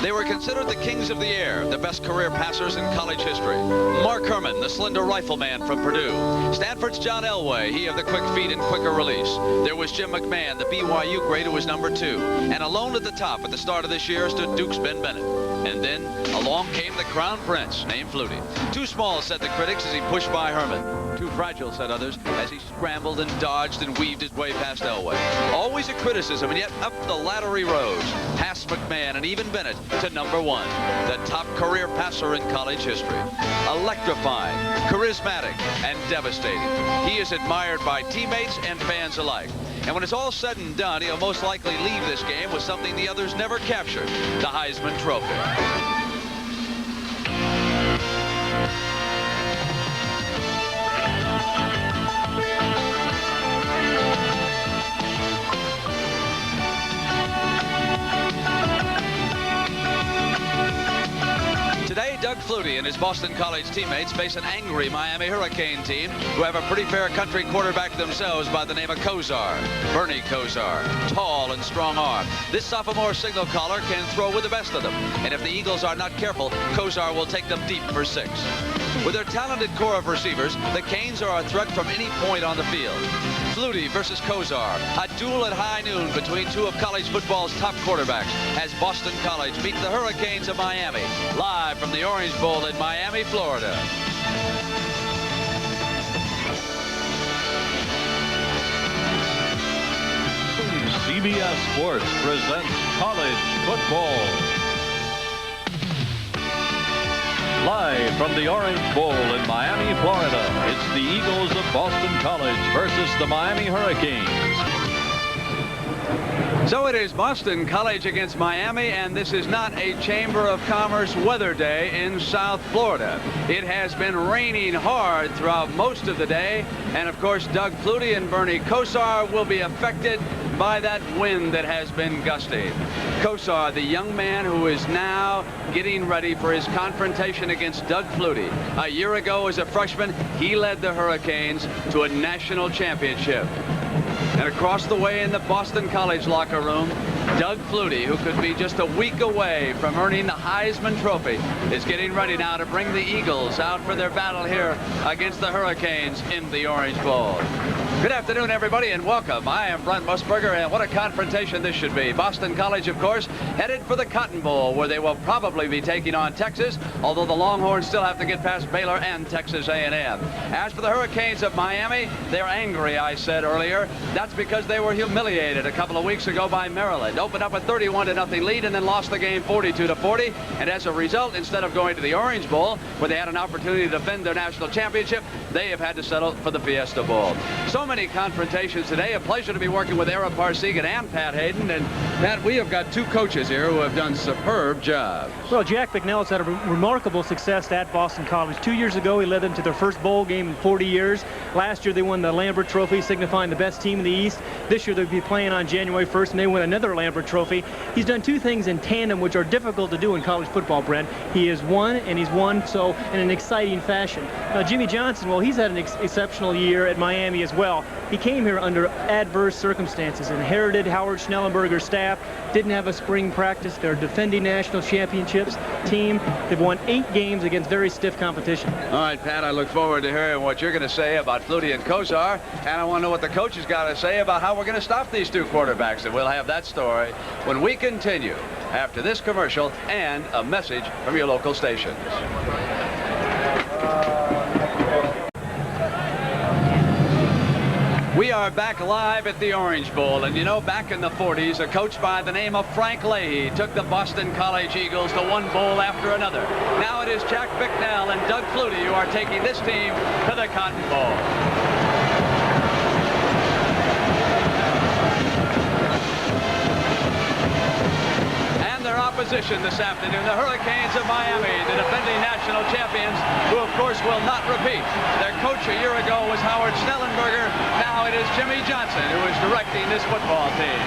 They were considered the kings of the air, the best career passers in college history. Mark Herman, the slender rifleman from Purdue. Stanford's John Elway, he of the quick feet and quicker release. There was Jim McMahon, the BYU great, who was #2. And alone at the top at the start of this year stood Duke's Ben Bennett. And then along came the crown prince named Flutie. Too small, said the critics, as he pushed by Herman. Too fragile, said others, as he scrambled and dodged and weaved his way past Elway. Always a criticism, and yet up the ladder he rose, past McMahon and even Bennett, to #1, the top career passer in college history. Electrifying, charismatic, and devastating. He is admired by teammates and fans alike. And when it's all said and done, he'll most likely leave this game with something the others never captured, the Heisman Trophy. Today, Doug Flutie and his Boston College teammates face an angry Miami Hurricane team who have a pretty fair country quarterback themselves by the name of Kosar, Bernie Kosar, tall and strong-armed. This sophomore signal caller can throw with the best of them, and if the Eagles are not careful, Kosar will take them deep for 6. With their talented core of receivers, the Canes are a threat from any point on the field. Flutie versus Kosar, a duel at high noon between two of college football's top quarterbacks as Boston College meet the Hurricanes of Miami, live from the Orange Bowl in Miami, Florida. CBS Sports presents college football. Live from the Orange Bowl in Miami, Florida, it's the Eagles of Boston College versus the Miami Hurricanes. So it is Boston College against Miami, and this is not a Chamber of Commerce weather day in South Florida. It has been raining hard throughout most of the day, and of course Doug Flutie and Bernie Kosar will be affected by that wind that has been gusty. Kosar, the young man who is now getting ready for his confrontation against Doug Flutie. A year ago as a freshman, he led the Hurricanes to a national championship. And across the way in the Boston College locker room, Doug Flutie, who could be just a week away from earning the Heisman Trophy, is getting ready now to bring the Eagles out for their battle here against the Hurricanes in the Orange Bowl. Good afternoon, everybody, and welcome. I am Brent Musburger, and what a confrontation this should be. Boston College, of course, headed for the Cotton Bowl, where they will probably be taking on Texas, although the Longhorns still have to get past Baylor and Texas A&M. As for the Hurricanes of Miami, they're angry, I said earlier. That's because they were humiliated a couple of weeks ago by Maryland. Opened up a 31-0 lead and then lost the game 42-40. And as a result, instead of going to the Orange Bowl, where they had an opportunity to defend their national championship, they have had to settle for the Fiesta Bowl. So many confrontations today. A pleasure to be working with Ara Parsegan and Pat Hayden. And Pat, we have got two coaches here who have done superb jobs. Well, Jack McNeil's had a remarkable success at Boston College. 2 years ago, he led them to their first bowl game in 40 years. Last year, they won the Lambert Trophy, signifying the best team in the East. This year, they'll be playing on January 1st, and they win another Lambert Trophy. He's done two things in tandem which are difficult to do in college football, Brent. He has won, and he's won so in an exciting fashion. Now, Jimmy Johnson, well, he's had an exceptional year at Miami as well. He came here under adverse circumstances, inherited Howard Schnellenberger's staff, didn't have a spring practice. They're a defending national championships team. They've won 8 games against very stiff competition. All right, Pat, I look forward to hearing what you're going to say about Flutie and Kosar, and I want to know what the coaches got to say about how we're going to stop these two quarterbacks, and we'll have that story when we continue after this commercial and a message from your local stations. We are back live at the Orange Bowl, and you know, back in the 40s, a coach by the name of Frank Leahy took the Boston College Eagles to one bowl after another. Now it is Jack McNeil and Doug Flutie who are taking this team to the Cotton Bowl. Opposition this afternoon, the Hurricanes of Miami, the defending national champions, who of course will not repeat. Their coach a year ago was Howard Schnellenberger. Now it is Jimmy Johnson who is directing this football team.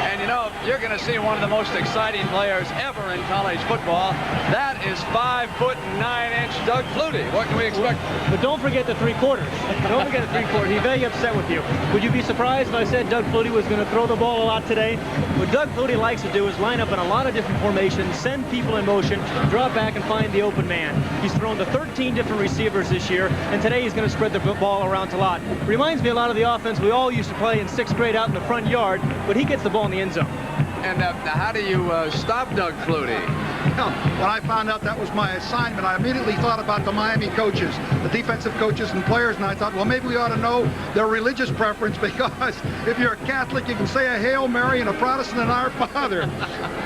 And you know, you're going to see one of the most exciting players ever in college football. That is 5'9" Doug Flutie. What can we expect? But don't forget the three-quarters. Don't forget the three-quarters. He's very upset with you. Would you be surprised if I said Doug Flutie was going to throw the ball a lot today? What Doug Flutie likes to do is line up in a lot of different formations, send people in motion, drop back and find the open man. He's thrown to 13 different receivers this year, and today he's going to spread the ball around a lot. Reminds me a lot of the offense we all used to play in 6th grade out in the front yard, but he gets the ball in the end zone. And how do you stop Doug Flutie? Well, when I found out that was my assignment, I immediately thought about the Miami coaches, the defensive coaches and players, and I thought, well, maybe we ought to know their religious preference, because if you're a Catholic, you can say a Hail Mary, and a Protestant, an Our Father.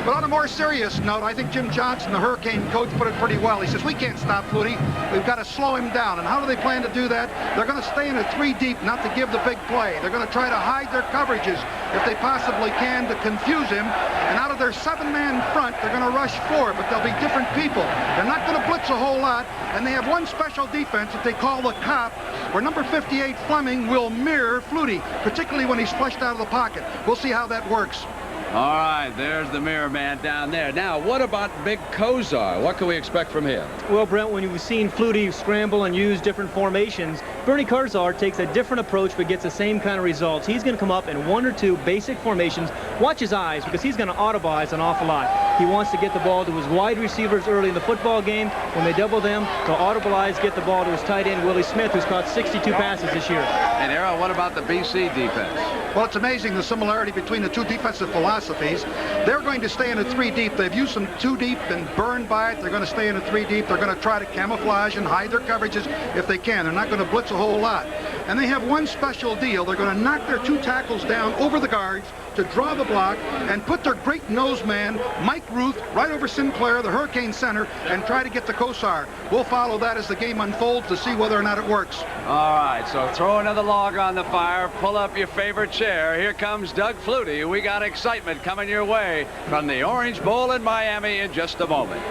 But on a more serious note, I think Jim Johnson, the Hurricane coach, put it pretty well. He says, we can't stop Flutie. We've got to slow him down. And how do they plan to do that? They're going to stay in a 3 deep, not to give the big play. They're going to try to hide their coverages if they possibly can to confuse him. And out of their 7-man front, they're going to rush 4, but they'll be different people. They're not going to blitz a whole lot, and they have one special defense that they call the cop, where number 58 Fleming will mirror Flutie, particularly when he's flushed out of the pocket. We'll see how that works. All right, there's the mirror man down there. Now, what about Big Kosar? What can we expect from him? Well, Brent, when you've seen Flutie scramble and use different formations, Bernie Kosar takes a different approach but gets the same kind of results. He's going to come up in 1 or 2 basic formations. Watch his eyes, because he's going to audibilize an awful lot. He wants to get the ball to his wide receivers early in the football game. When they double them, he'll audibilize, get the ball to his tight end, Willie Smith, who's caught 62 passes this year. And Era, what about the BC defense? Well, it's amazing the similarity between the two defensive philosophies. They're going to stay in a 3 deep. They've used some 2 deep and burned by it. They're going to stay in a 3 deep. They're going to try to camouflage and hide their coverages if they can. They're not going to blitz a whole lot. And they have one special deal. They're going to knock their 2 tackles down over the guards to draw the block and put their great nose man, Mike Ruth, right over Sinclair, the Hurricane center, and try to get to Kosar. We'll follow that as the game unfolds to see whether or not it works. All right, so throw another log on the fire, pull up your favorite chair. Here comes Doug Flutie. We got excitement coming your way from the Orange Bowl in Miami in just a moment.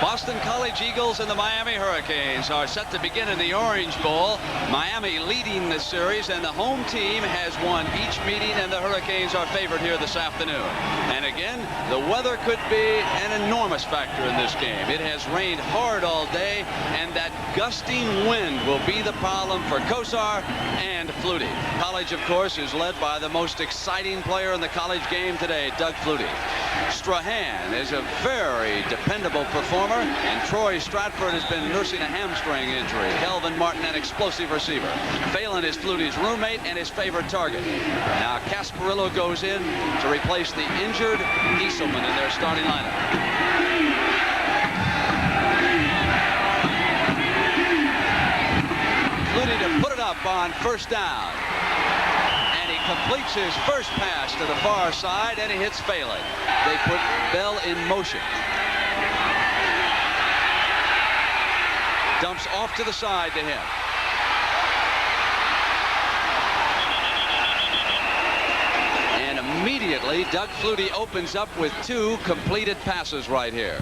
Boston College Eagles and the Miami Hurricanes are set to begin in the Orange Bowl. Miami leading this series, and the home team has won each meeting, and the Hurricanes are favored here this afternoon. And again, the weather could be an enormous factor in this game. It has rained hard all day, and that gusting wind will be the problem for Kosar and Flutie. College, of course, is led by the most exciting player in the college game today, Doug Flutie. Strahan is a very dependable performer, and Troy Stratford has been nursing a hamstring injury. Kelvin Martin, an explosive receiver. Phelan is Flutie's roommate and his favorite target. Now Casparillo goes in to replace the injured Gieselman in their starting lineup. Flutie to put it up on first down. And he completes his first pass to the far side, and he hits Phelan. They put Bell in motion. Dumps off to the side to him. And immediately, Doug Flutie opens up with 2 completed passes right here.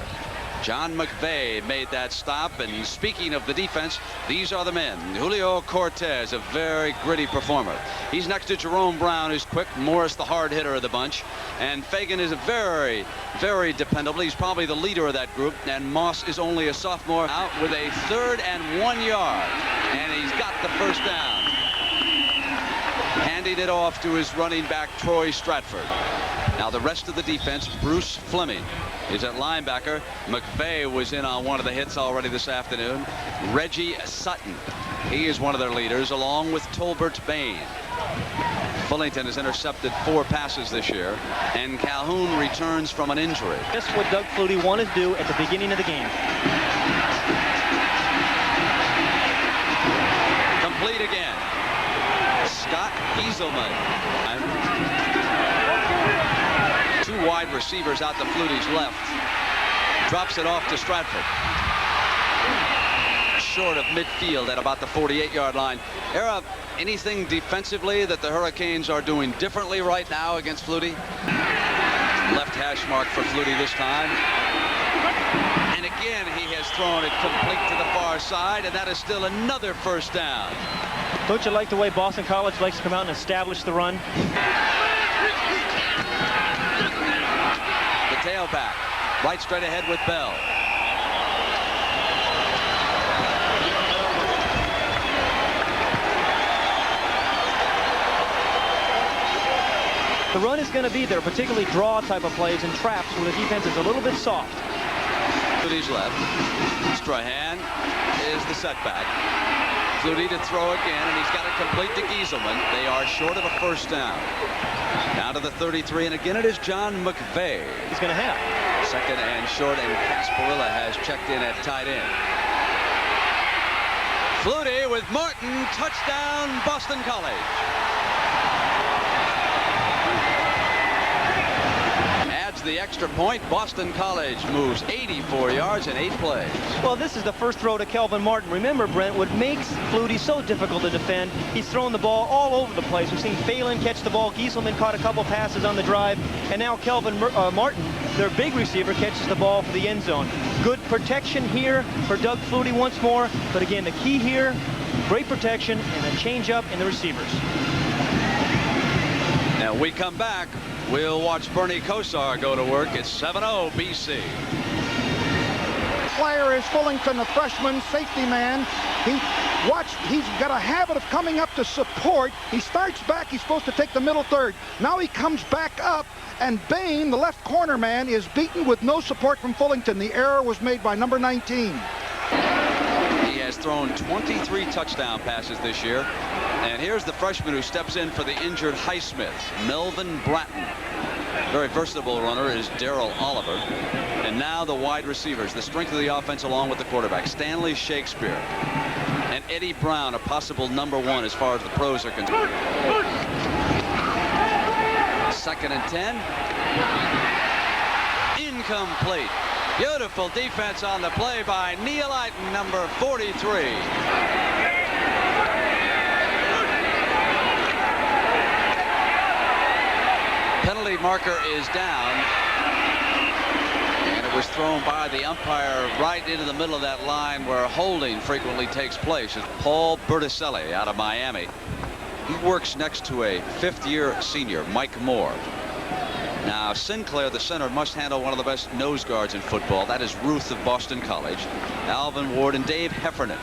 John McVay made that stop, and speaking of the defense, these are the men. Julio Cortez, a very gritty performer. He's next to Jerome Brown, who's quick. Morris, the hard hitter of the bunch. And Fagan is a very, very dependable. He's probably the leader of that group. And Moss is only a sophomore, out with a 3rd and 1 yard. And he's got the first down. Handing it off to his running back, Troy Stratford. Now the rest of the defense, Bruce Fleming is at linebacker. McVay was in on one of the hits already this afternoon. Reggie Sutton, he is one of their leaders, along with Tolbert Bain. Fullington has intercepted 4 passes this year, and Calhoun returns from an injury. Just what Doug Flutie wanted to do at the beginning of the game. Complete again. Scott Gieselman. 2 wide receivers out to Flutie's left. Drops it off to Stratford. Short of midfield at about the 48-yard line. Era, anything defensively that the Hurricanes are doing differently right now against Flutie? Left hash mark for Flutie this time. And again, he has thrown it complete to the far side, and that is still another first down. Don't you like the way Boston College likes to come out and establish the run? The tailback, right straight ahead with Bell. The run is going to be there, particularly draw type of plays and traps where the defense is a little bit soft. Flutie's left. Strahan is the setback. Flutie to throw again, and he's got to complete to Gieselman. They are short of a first down. Down to the 33, and again it is John McVay. He's going to have second and short, and Casparilla has checked in at tight end. Flutie with Martin, touchdown Boston College. The extra point. Boston College moves 84 yards in 8 plays. Well, this is the first throw to Kelvin Martin. Remember, Brent, what makes Flutie so difficult to defend, he's throwing the ball all over the place. We've seen Phelan catch the ball. Gieselman caught a couple passes on the drive. And now Kelvin Martin, their big receiver, catches the ball for the end zone. Good protection here for Doug Flutie once more. But again, the key here, great protection and a change up in the receivers. Now we come back. We'll watch Bernie Kosar go to work. It's 7-0 BC. Player is Fullington, a freshman safety man. He's got a habit of coming up to support. He starts back. He's supposed to take the middle third. Now he comes back up, and Bain, the left corner man, is beaten with no support from Fullington. The error was made by number 19. He has thrown 23 touchdown passes this year. And here's the freshman who steps in for the injured Highsmith, Melvin Bratton. Very versatile runner is Darrell Oliver. And now the wide receivers, the strength of the offense along with the quarterback, Stanley Shakespeare and Eddie Brown, a possible number 1 as far as the pros are concerned. 2nd and 10. Incomplete. Beautiful defense on the play by Neil Eiten, number 43. Penalty marker is down, and it was thrown by the umpire right into the middle of that line where holding frequently takes place. It's Paul Berticelli out of Miami. He works next to a 5th-year senior, Mike Moore. Now Sinclair, the center, must handle one of the best nose guards in football. That is Ruth of Boston College, Alvin Ward, and Dave Heffernan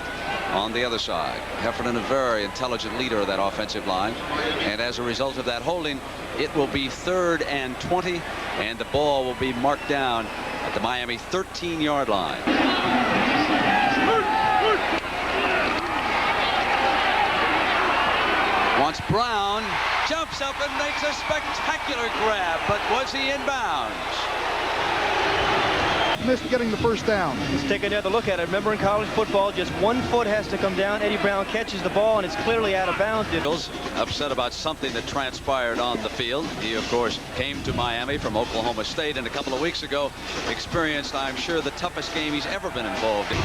on the other side. Heffernan, a very intelligent leader of that offensive line, and as a result of that holding, it will be 3rd and 20, and the ball will be marked down at the Miami 13-yard line. Once Brown jumps up and makes a spectacular grab, but was he in bounds? Missed getting the first down. Let's take another look at it. Remember, in college football, just 1 foot has to come down. Eddie Brown catches the ball, and it's clearly out of bounds. Upset about something that transpired on the field. He, of course, came to Miami from Oklahoma State, and a couple of weeks ago experienced, I'm sure, the toughest game he's ever been involved in.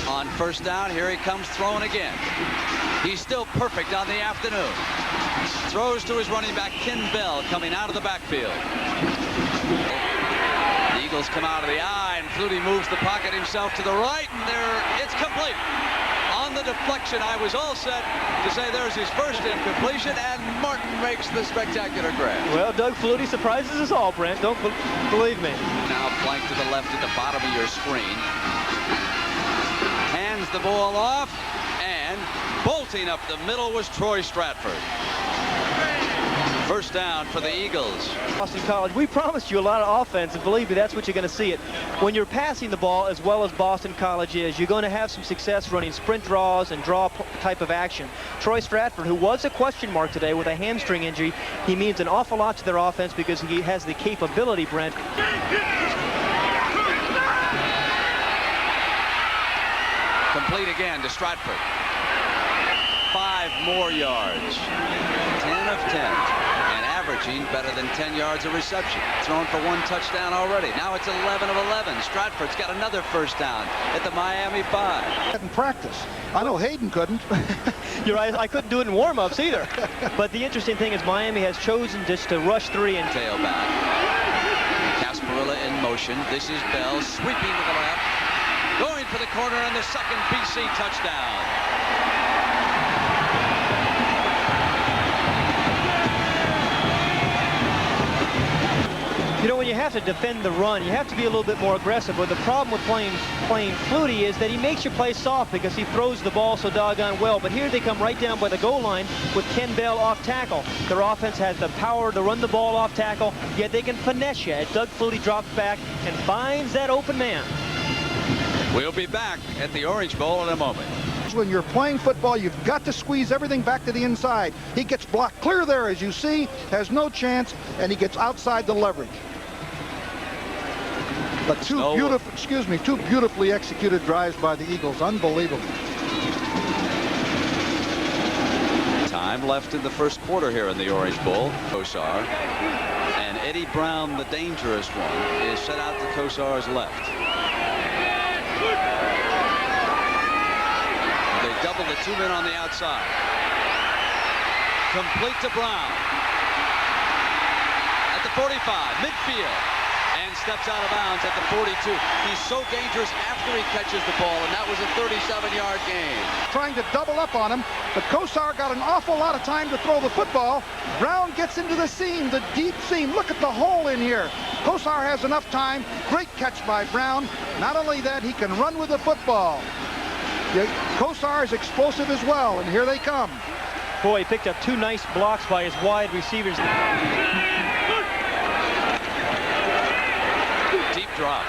On first down, here he comes throwing again. He's still perfect on the afternoon. Throws to his running back, Ken Bell, coming out of the backfield. The Eagles come out of the eye, and Flutie moves the pocket himself to the right, and it's complete. On the deflection, I was all set to say there's his first incompletion, and Martin makes the spectacular grab. Well, Doug Flutie surprises us all, Brent. Don't believe me. Now flank to the left at the bottom of your screen. Hands the ball off, and bolting up the middle was Troy Stratford. First down for the Eagles. Boston College, we promised you a lot of offense, and believe me, that's what you're going to see it. When you're passing the ball as well as Boston College is, you're going to have some success running sprint draws and draw type of action. Troy Stratford, who was a question mark today with a hamstring injury, he means an awful lot to their offense because he has the capability, Brent. Complete again to Stratford. 5 more yards. 10 of 10. And averaging better than 10 yards a reception. Thrown for 1 touchdown already. Now it's 11 of 11. Stratford's got another first down at the Miami 5. In practice. I know Hayden couldn't. You're right. I couldn't do it in warm-ups either. But the interesting thing is Miami has chosen just to rush 3 and tailback. Casparilla in motion. This is Bell sweeping to the left. Going for the corner and the second BC touchdown. have to defend the run. You have to be a little bit more aggressive. But the problem with playing Flutie is that he makes you play soft because he throws the ball so doggone well. But here they come right down by the goal line with Ken Bell off tackle. Their offense has the power to run the ball off tackle, yet they can finesse you as Doug Flutie drops back and finds that open man. We'll be back at the Orange Bowl in a moment. When you're playing football, you've got to squeeze everything back to the inside. He gets blocked clear there, as you see, has no chance, and he gets outside the leverage. But two beautifully executed drives by the Eagles. Unbelievable. Time left in the first quarter here in the Orange Bowl. Kosar and Eddie Brown, the dangerous one, is set out to Kosar's left. Double the two men on the outside. Complete to Brown. At the 45, midfield. And steps out of bounds at the 42. He's so dangerous after he catches the ball, and that was a 37-yard gain. Trying to double up on him, but Kosar got an awful lot of time to throw the football. Brown gets into the seam, the deep seam. Look at the hole in here. Kosar has enough time. Great catch by Brown. Not only that, he can run with the football. Kosar is explosive as well, and here they come. Boy, he picked up two nice blocks by his wide receivers. Deep drop.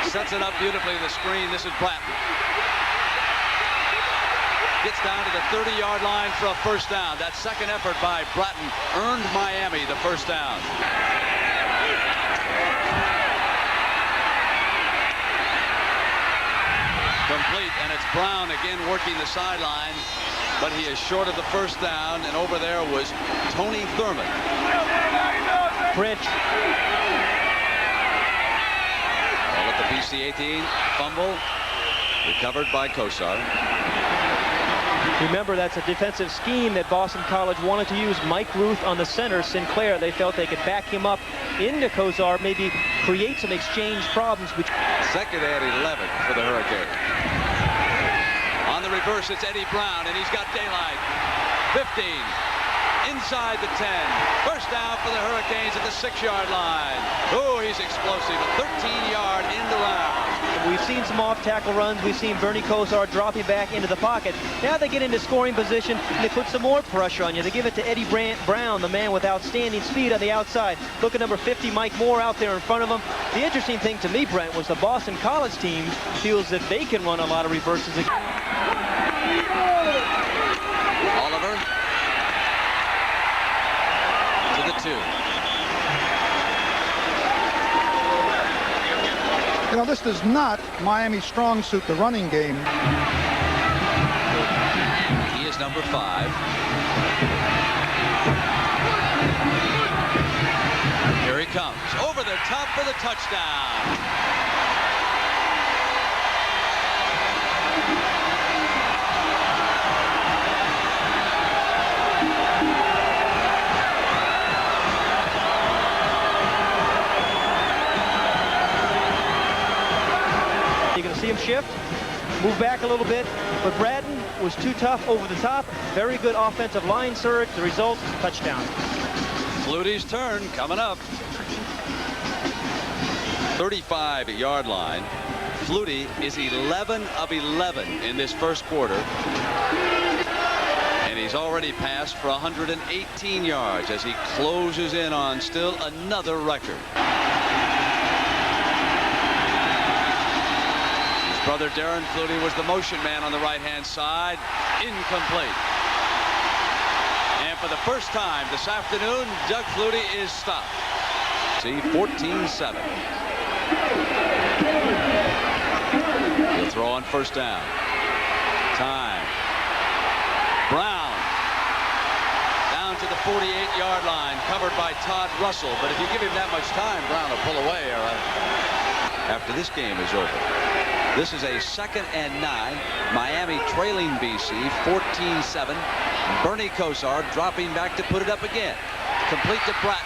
Sets it up beautifully to the screen. This is Bratton. Gets down to the 30-yard line for a first down. That second effort by Bratton earned Miami the first down. Complete, and it's Brown again working the sideline, but he is short of the first down, and over there was Tony Thurman. French. Ball at the BC 18, fumble, recovered by Kosar. Remember, that's a defensive scheme that Boston College wanted to use. Mike Ruth on the center, Sinclair. They felt they could back him up into Kosar, maybe create some exchange problems. Second and 11 for the Hurricanes. On the reverse, it's Eddie Brown, and he's got daylight. 15, inside the 10. First down for the Hurricanes at the 6-yard line. Oh, he's explosive. A 13-yard end around. We've seen some off-tackle runs. We've seen Bernie Kosar dropping back into the pocket. Now they get into scoring position, and they put some more pressure on you. They give it to Eddie Brown, the man with outstanding speed on the outside. Look at number 50, Mike Moore, out there in front of him. The interesting thing to me, Brent, was the Boston College team feels that they can run a lot of reverses. Oliver to the 2. You know, this is not Miami's strong suit, the running game. He is number 5. Here he comes. Over the top for the touchdown. You're going to see him shift, move back a little bit, but Bratton was too tough over the top. Very good offensive line surge. The result, touchdown. Flutie's turn coming up. 35-yard line. Flutie is 11 of 11 in this first quarter. And he's already passed for 118 yards as he closes in on still another record. His brother Darren Flutie was the motion man on the right-hand side. Incomplete. And for the first time this afternoon, Doug Flutie is stopped. See, 14-7. He'll throw on first down. Time. Brown down to the 48-yard line, covered by Todd Russell. But if you give him that much time, Brown will pull away after this game is over. This is a 2nd and 9. Miami trailing BC 14-7. Bernie Kosar dropping back to put it up again. Complete to Bratton.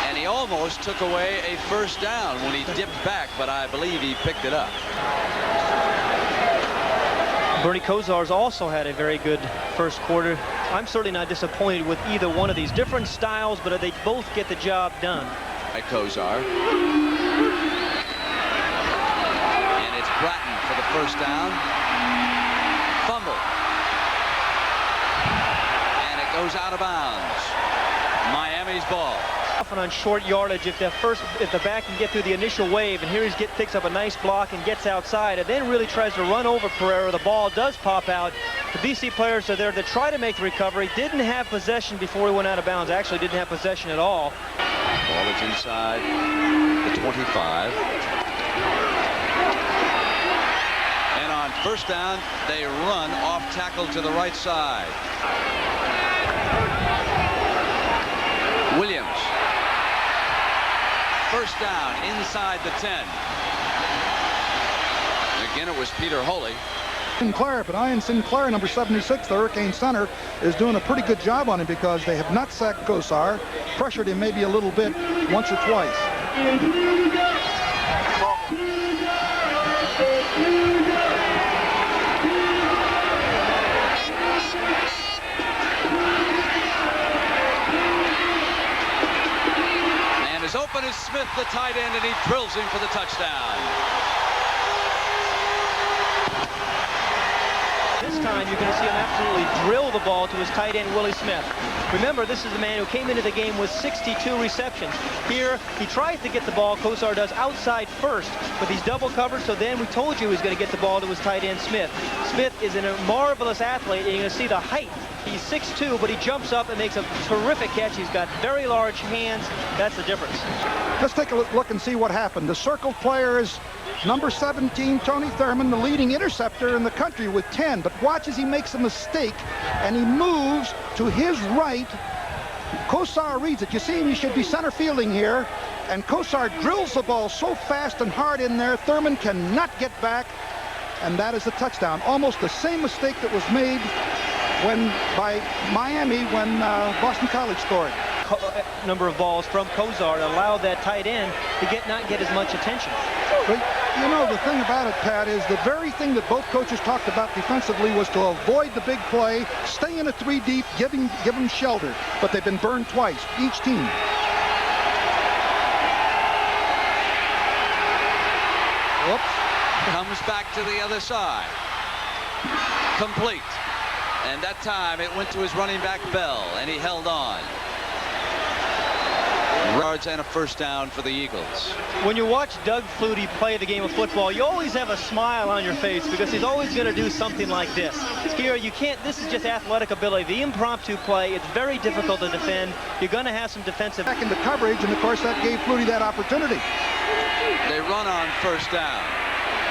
And he almost took away a first down when he dipped back, but I believe he picked it up. Bernie Kosar's also had a very good first quarter. I'm certainly not disappointed with either one of these. Different styles, but they both get the job done. By Kosar. And it's Bratton for the first down. Fumble. And it goes out of bounds. Miami's ball. Often on short yardage, if the back can get through the initial wave, and here he picks up a nice block and gets outside, and then really tries to run over Pereira, the ball does pop out. The BC players are there to try to make the recovery. Didn't have possession before he went out of bounds. Actually didn't have possession at all. Ball is inside the 25. And on first down, they run off tackle to the right side. Williams. First down inside the 10. Again, it was Peter Holy. Sinclair, but Ian Sinclair, number 76, the Hurricane center, is doing a pretty good job on him because they have not sacked Kosar, pressured him maybe a little bit once or twice. And as open as Smith, the tight end, and he drills him for the touchdown. This time you're going to see him absolutely drill the ball to his tight end, Willie Smith. Remember, this is the man who came into the game with 62 receptions. Here, he tries to get the ball, Kosar does, outside first, but he's double covered, so then we told you he was going to get the ball to his tight end, Smith. Smith is a marvelous athlete, and you're going to see the height. He's 6'2", but he jumps up and makes a terrific catch. He's got very large hands. That's the difference. Let's take a look and see what happened. The circled player is number 17, Tony Thurman, the leading interceptor in the country with 10. But watch as he makes a mistake, and he moves to his right. Kosar reads it. You see him, he should be center fielding here. And Kosar drills the ball so fast and hard in there, Thurman cannot get back. And that is a touchdown. Almost the same mistake that was made by Miami when Boston College scored. Number of balls from Kosar to allow that tight end to not get as much attention. But you know, the thing about it, Pat, is the very thing that both coaches talked about defensively was to avoid the big play, stay in a 3 deep, give them shelter. But they've been burned twice, each team. Whoops. Comes back to the other side. Complete. And that time it went to his running back Bell, and he held on. Yards and a first down for the Eagles. When you watch Doug Flutie play the game of football, you always have a smile on your face because he's always going to do something like this. Here, you can't, this is just athletic ability. The impromptu play, it's very difficult to defend. You're going to have some defensive. Back into coverage, and of course that gave Flutie that opportunity. They run on first down.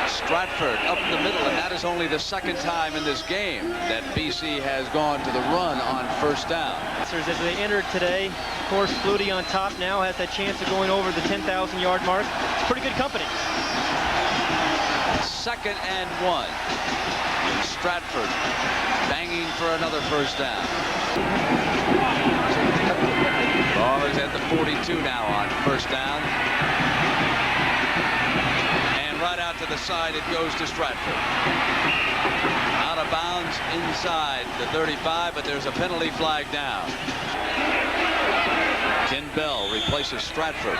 Stratford up the middle, and that is only the second time in this game that BC has gone to the run on first down. As they entered today, of course, Flutie on top now has that chance of going over the 10,000-yard mark. It's pretty good company. 2nd and 1. Stratford banging for another first down. Ball is at the 42 now on first down. Right out to the side, it goes to Stratford. Out of bounds inside the 35, but there's a penalty flag down. Ken Bell replaces Stratford.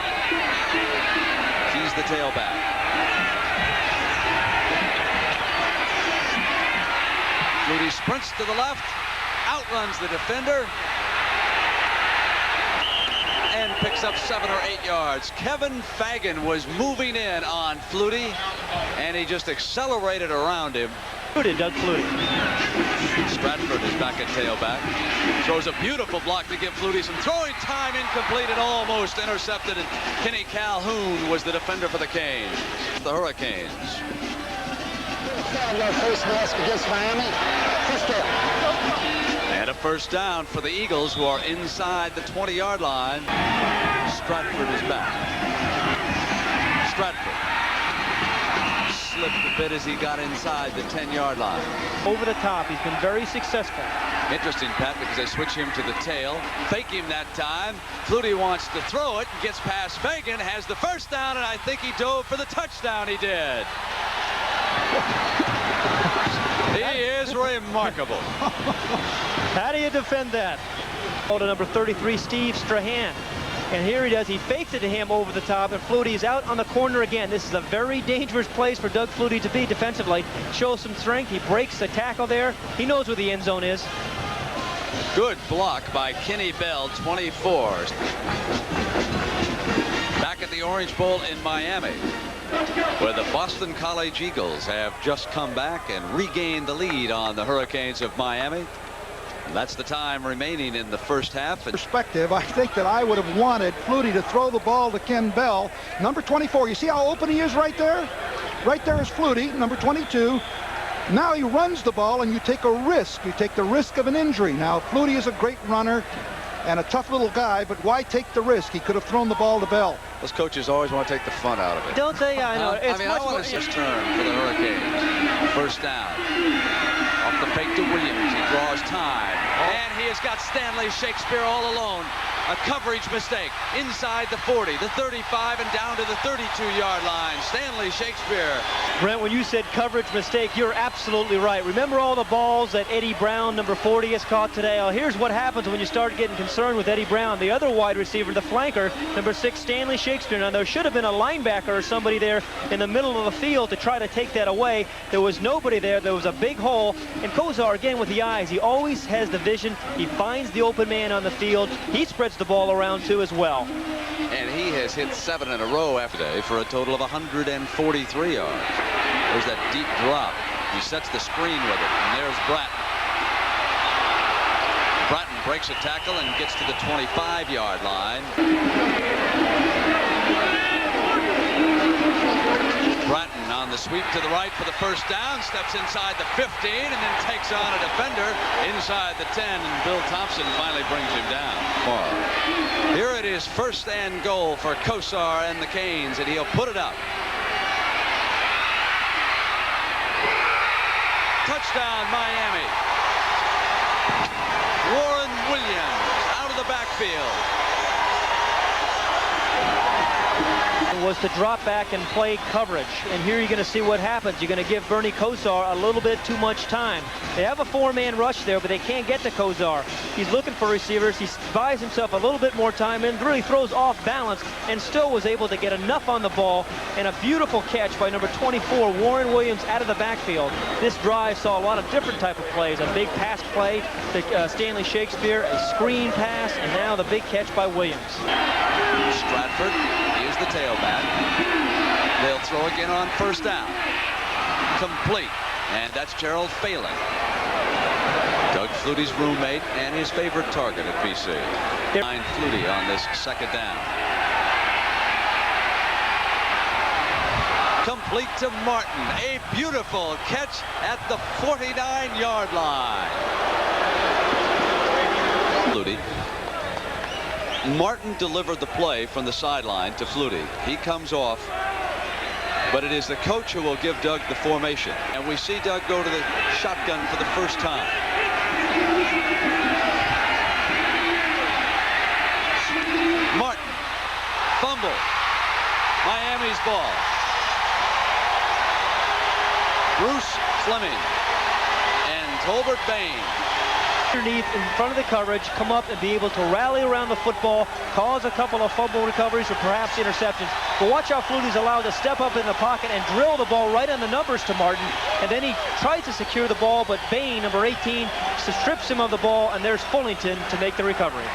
He's the tailback. Flutie sprints to the left, outruns the defender, and picks up 7 or 8 yards. Kevin Fagan was moving in on Flutie, and he just accelerated around him. Doug Flutie. Stratford is back at tailback. Throws a beautiful block to give Flutie some throwing time, incomplete and almost intercepted. And Kenny Calhoun was the defender for the Canes. The Hurricanes. Face mask against Miami. And a first down for the Eagles, who are inside the 20-yard line. Stratford is back. Stratford slipped a bit as he got inside the 10-yard line. Over the top, he's been very successful. Interesting, Pat, because they switch him to the tail. Fake him that time. Flutie wants to throw it, gets past Fagan, has the first down, and I think he dove for the touchdown. He did. He is remarkable. How do you defend that? To number 33, Steve Strahan. And here he does. He fakes it to him over the top, and Flutie is out on the corner again. This is a very dangerous place for Doug Flutie to be defensively. Shows some strength. He breaks the tackle there. He knows where the end zone is. Good block by Kenny Bell, 24. Back at the Orange Bowl in Miami, where the Boston College Eagles have just come back and regained the lead on the Hurricanes of Miami. That's the time remaining in the first half. Perspective, I think that I would have wanted Flutie to throw the ball to Ken Bell. Number 24, you see how open he is right there? Right there is Flutie, number 22. Now he runs the ball and you take a risk. You take the risk of an injury. Now Flutie is a great runner and a tough little guy, but why take the risk? He could have thrown the ball to Bell. Those coaches always want to take the fun out of it. Don't they? I know. I mean, I want to just turn for the Hurricanes. First down. Off the fake to Williams. He draws time. And he has got Stanley Shakespeare all alone. A coverage mistake inside the 40, the 35, and down to the 32-yard line. Stanley Shakespeare. Brent, when you said coverage mistake, you're absolutely right. Remember all the balls that Eddie Brown, number 40, has caught today? Well, here's what happens when you start getting concerned with Eddie Brown. The other wide receiver, the flanker, number 6, Stanley Shakespeare. Now, there should have been a linebacker or somebody there in the middle of the field to try to take that away. There was nobody there. There was a big hole. And Kosar, again, with the eyes, he always has the vision. He finds the open man on the field. He spreads the ball around, too, as well. And he has hit 7 in a row after today for a total of 143 yards. There's that deep drop. He sets the screen with it. And there's Bratton. Bratton breaks a tackle and gets to the 25-yard line. Bratton on the sweep to the right for the first down, steps inside the 15 and then takes on a defender inside the 10, and Bill Thompson finally brings him down. Here it is, first and goal for Kosar and the Canes, and he'll put it up. Touchdown, Miami. Warren Williams out of the backfield. Was to drop back and play coverage, and here you're going to see what happens. You're going to give Bernie Kosar a little bit too much time. They have a 4-man rush there, but they can't get to Kosar. He's looking for receivers. He buys himself a little bit more time and really throws off balance, and still was able to get enough on the ball. And a beautiful catch by number 24, Warren Williams, out of the backfield. This drive saw a lot of different type of plays. A big pass play to Stanley Shakespeare, a screen pass, and now the big catch by Williams. Stratford is the tailback. They'll throw again on first down. Complete. And that's Gerald Phelan, Doug Flutie's roommate and his favorite target at BC. Behind Flutie on this second down. Complete to Martin. A beautiful catch at the 49-yard line. Flutie. Martin delivered the play from the sideline to Flutie. He comes off, but it is the coach who will give Doug the formation. And we see Doug go to the shotgun for the first time. Martin, fumble. Miami's ball. Bruce Fleming and Tolbert Bain. Underneath in front of the coverage, come up and be able to rally around the football, cause a couple of fumble recoveries or perhaps interceptions. But watch how Flutie's allowed to step up in the pocket and drill the ball right on the numbers to Martin. And then he tries to secure the ball, but Bain, number 18, strips him of the ball, and there's Fullington to make the recovery.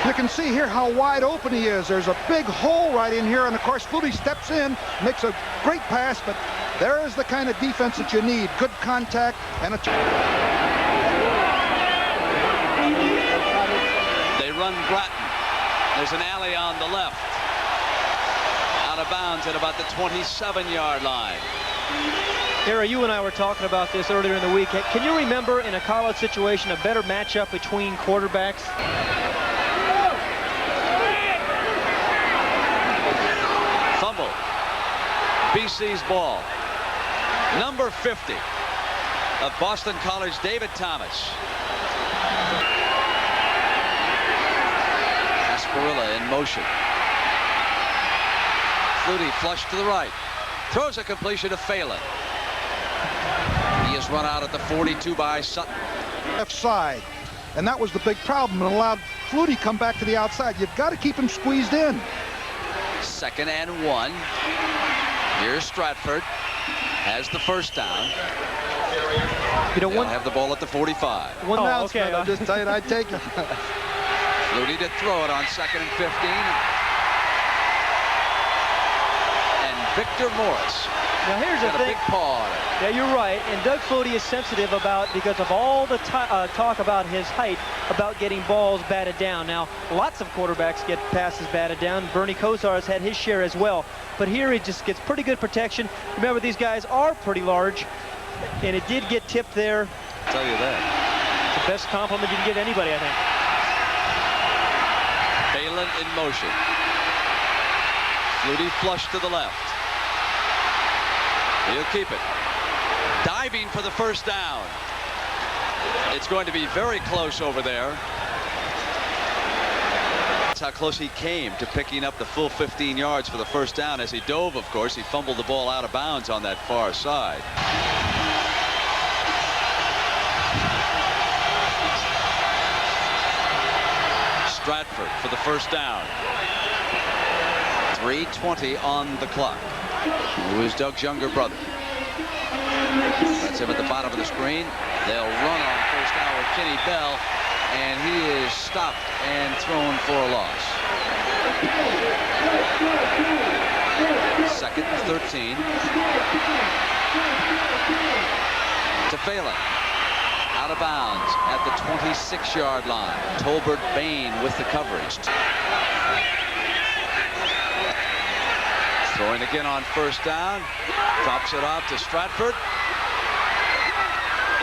You can see here how wide open he is. There's a big hole right in here, and of course Flutie steps in, makes a great pass, but there is the kind of defense that you need. Good contact and a... They run Bratton. There's an alley on the left. Out of bounds at about the 27-yard line. Harry, you and I were talking about this earlier in the week. Can you remember in a college situation a better matchup between quarterbacks? Fumble. BC's ball. Number 50 of Boston College, David Thomas. Asperilla in motion. Flutie flush to the right. Throws a completion to Phelan. He is run out at the 42 by Sutton. Left side. And that was the big problem. It allowed Flutie come back to the outside. You've got to keep him squeezed in. 2nd and 1. Here's Stratford. Has the first down. You know, They'll have the ball at the 45. One announcement, okay. I'll just tell you, I'd take it. Flutie to throw it on 2nd and 15. And Victor Morris. Now here's the Got a thing. big paw on it. Yeah, you're right. And Doug Flutie is sensitive about, because of all the talk about his height, about getting balls batted down. Now, lots of quarterbacks get passes batted down. Bernie Kosar has had his share as well. But here he just gets pretty good protection. Remember, these guys are pretty large. And it did get tipped there. I'll tell you that. It's the best compliment you can give anybody, I think. Phelan in motion. Flutie flush to the left. He'll keep it. Diving for the first down. It's going to be very close over there. That's how close he came to picking up the full 15 yards for the first down. As he dove, of course, he fumbled the ball out of bounds on that far side. Stratford for the first down. 3:20 on the clock. Who is Doug's younger brother? That's him at the bottom of the screen. They'll run on first down with Kenny Bell, and he is stopped and thrown for a loss. 2nd and 13. To Phelan. Out of bounds at the 26-yard line. Tolbert Bain with the coverage. Throwing again on first down. Drops it off to Stratford.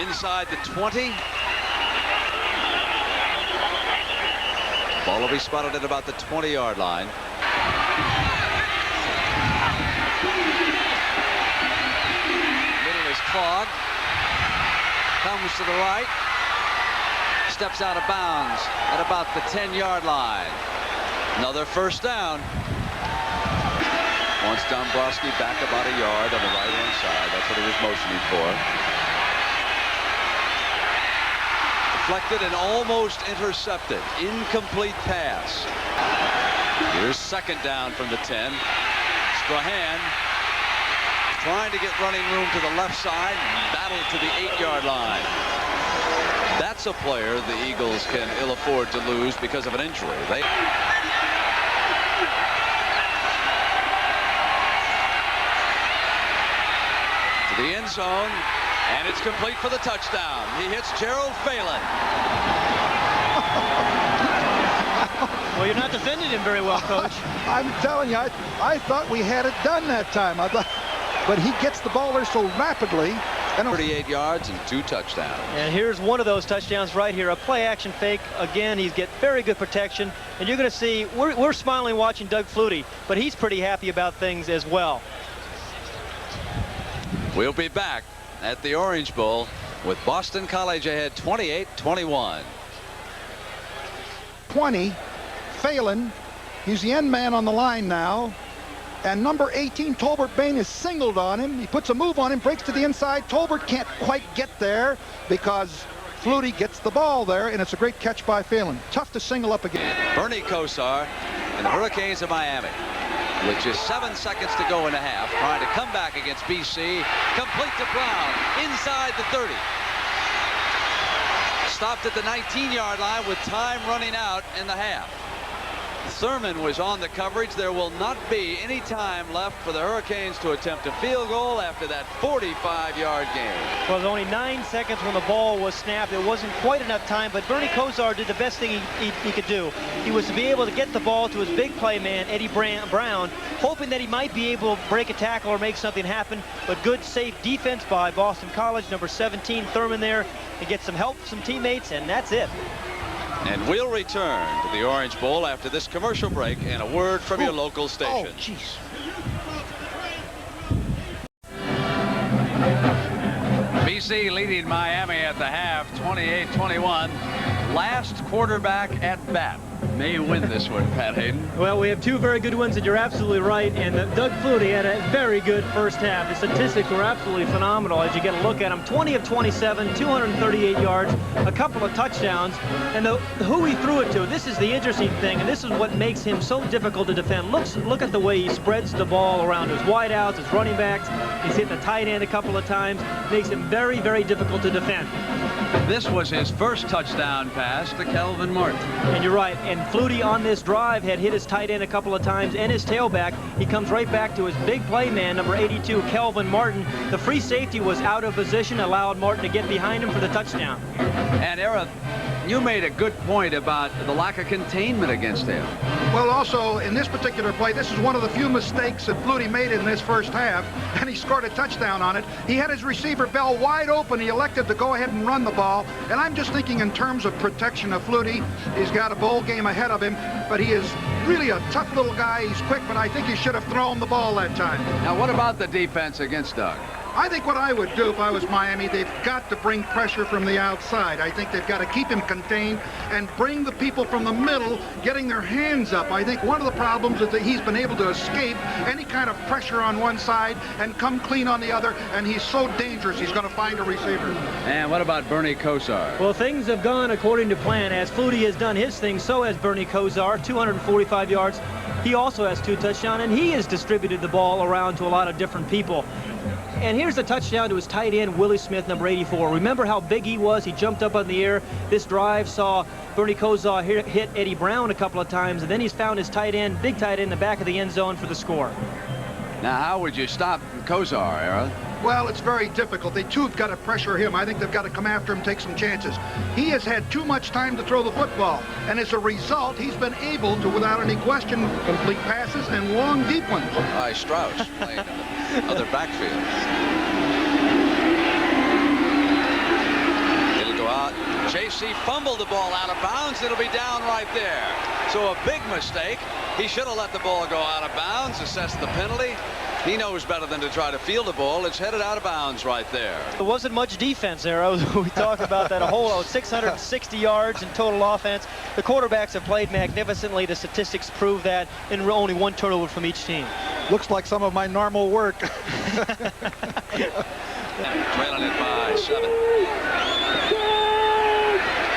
Inside the 20. Ball will be spotted at about the 20-yard line. Middle is clogged. Comes to the right. Steps out of bounds at about the 10-yard line. Another first down. Wants Dombrowski back about a yard on the right-hand side. That's what he was motioning for. Deflected and almost intercepted. Incomplete pass. Here's 2nd down from the 10. Strahan trying to get running room to the left side. Battle to the 8-yard line. That's a player the Eagles can ill afford to lose because of an injury. To the end zone, and it's complete for the touchdown. He hits Gerald Phelan. Well, you're not defending him very well, Coach. I'm telling you, I thought we had it done that time. But he gets the ball there so rapidly. And 38 yards and 2 touchdowns. And here's one of those touchdowns right here. A play action fake. Again, he's get very good protection. And you're going to see, we're smiling watching Doug Flutie, but he's pretty happy about things as well. We'll be back at the Orange Bowl with Boston College ahead 28-21. 20, Phelan, he's the end man on the line now. And number 18, Tolbert Bain, is singled on him. He puts a move on him, breaks to the inside. Tolbert can't quite get there because Flutie gets the ball there, and it's a great catch by Phelan. Tough to single up again. Bernie Kosar and the Hurricanes of Miami. With just 7 seconds to go in the half, trying to come back against BC. Complete to Brown, inside the 30. Stopped at the 19-yard line with time running out in the half. Thurman was on the coverage. There will not be any time left for the Hurricanes to attempt a field goal after that 45-yard game. Well, it was only 9 seconds when the ball was snapped. It wasn't quite enough time, but Bernie Kosar did the best thing he could do. He was to be able to get the ball to his big play man, Eddie Brown, hoping that he might be able to break a tackle or make something happen. But good, safe defense by Boston College. Number 17, Thurman there, to get some help, some teammates, and that's it. And we'll return to the Orange Bowl after this commercial break and a word from your local station. Oh, jeez. BC leading Miami at the half. half, 28-21. Last quarterback at bat may win this one, Pat Hayden. Well, we have two very good ones, and you're absolutely right. And Doug Flutie had a very good first half. The statistics were absolutely phenomenal as you get a look at them. 20 of 27, 238 yards, a couple of touchdowns. And who he threw it to, this is the interesting thing, and this is what makes him so difficult to defend. Look at the way he spreads the ball around his wideouts, his running backs. He's hit the tight end a couple of times. Makes him very, very difficult to defend. This was his first touchdown pass to Kelvin Martin. And you're right. And Flutie on this drive had hit his tight end a couple of times and his tailback. He comes right back to his big play man, number 82, Kelvin Martin. The free safety was out of position, allowed Martin to get behind him for the touchdown. And Era, you made a good point about the lack of containment against him. Well, also, in this particular play, this is one of the few mistakes that Flutie made in this first half, and he scored a touchdown on it. He had his receiver Bell wide open. He elected to go ahead and run the ball, and I'm just thinking in terms of protection of Flutie. He's got a bowl game ahead of him, but he is really a tough little guy. He's quick, but I think he should have thrown the ball that time. Now, what about the defense against Doug? I think what I would do if I was Miami, they've got to bring pressure from the outside. I think they've got to keep him contained and bring the people from the middle getting their hands up. I think one of the problems is that he's been able to escape any kind of pressure on one side and come clean on the other, and he's so dangerous he's going to find a receiver. And what about Bernie Kosar? Well, things have gone according to plan. As Flutie has done his thing, so has Bernie Kosar, 245 yards. He also has 2 touchdowns, and he has distributed the ball around to a lot of different people. And here's the touchdown to his tight end, Willie Smith, number 84. Remember how big he was? He jumped up in the air. This drive saw Bernie Kosar hit Eddie Brown a couple of times, and then he's found his tight end, big tight end, in the back of the end zone for the score. Now, how would you stop Kosar, Era? Well, it's very difficult. They too have got to pressure him. I think they've got to come after him, take some chances. He has had too much time to throw the football, and as a result, he's been able to, without any question, complete passes and long, deep ones. By Strauss playing in the other backfield. It'll go out. JC fumbled the ball out of bounds. It'll be down right there. So a big mistake. He should have let the ball go out of bounds, assessed the penalty. He knows better than to try to field the ball. It's headed out of bounds right there. There wasn't much defense there. We talked about that a whole 660 yards in total offense. The quarterbacks have played magnificently. The statistics prove that, and only 1 turnover from each team. Looks like some of my normal work. Trailing it by 7.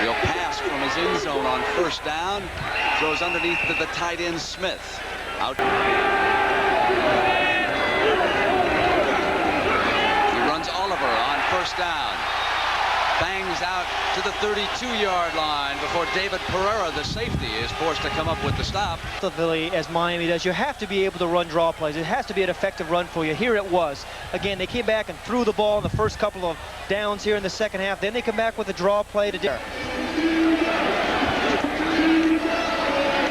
He'll pass from his end zone on first down. Throws underneath to the tight end Smith. Out. On first down, bangs out to the 32-yard line before David Pereira, the safety, is forced to come up with the stop. As Miami does, you have to be able to run draw plays. It has to be an effective run for you. Here it was. Again, they came back and threw the ball in the first couple of downs here in the second half. Then they come back with a draw play to dare.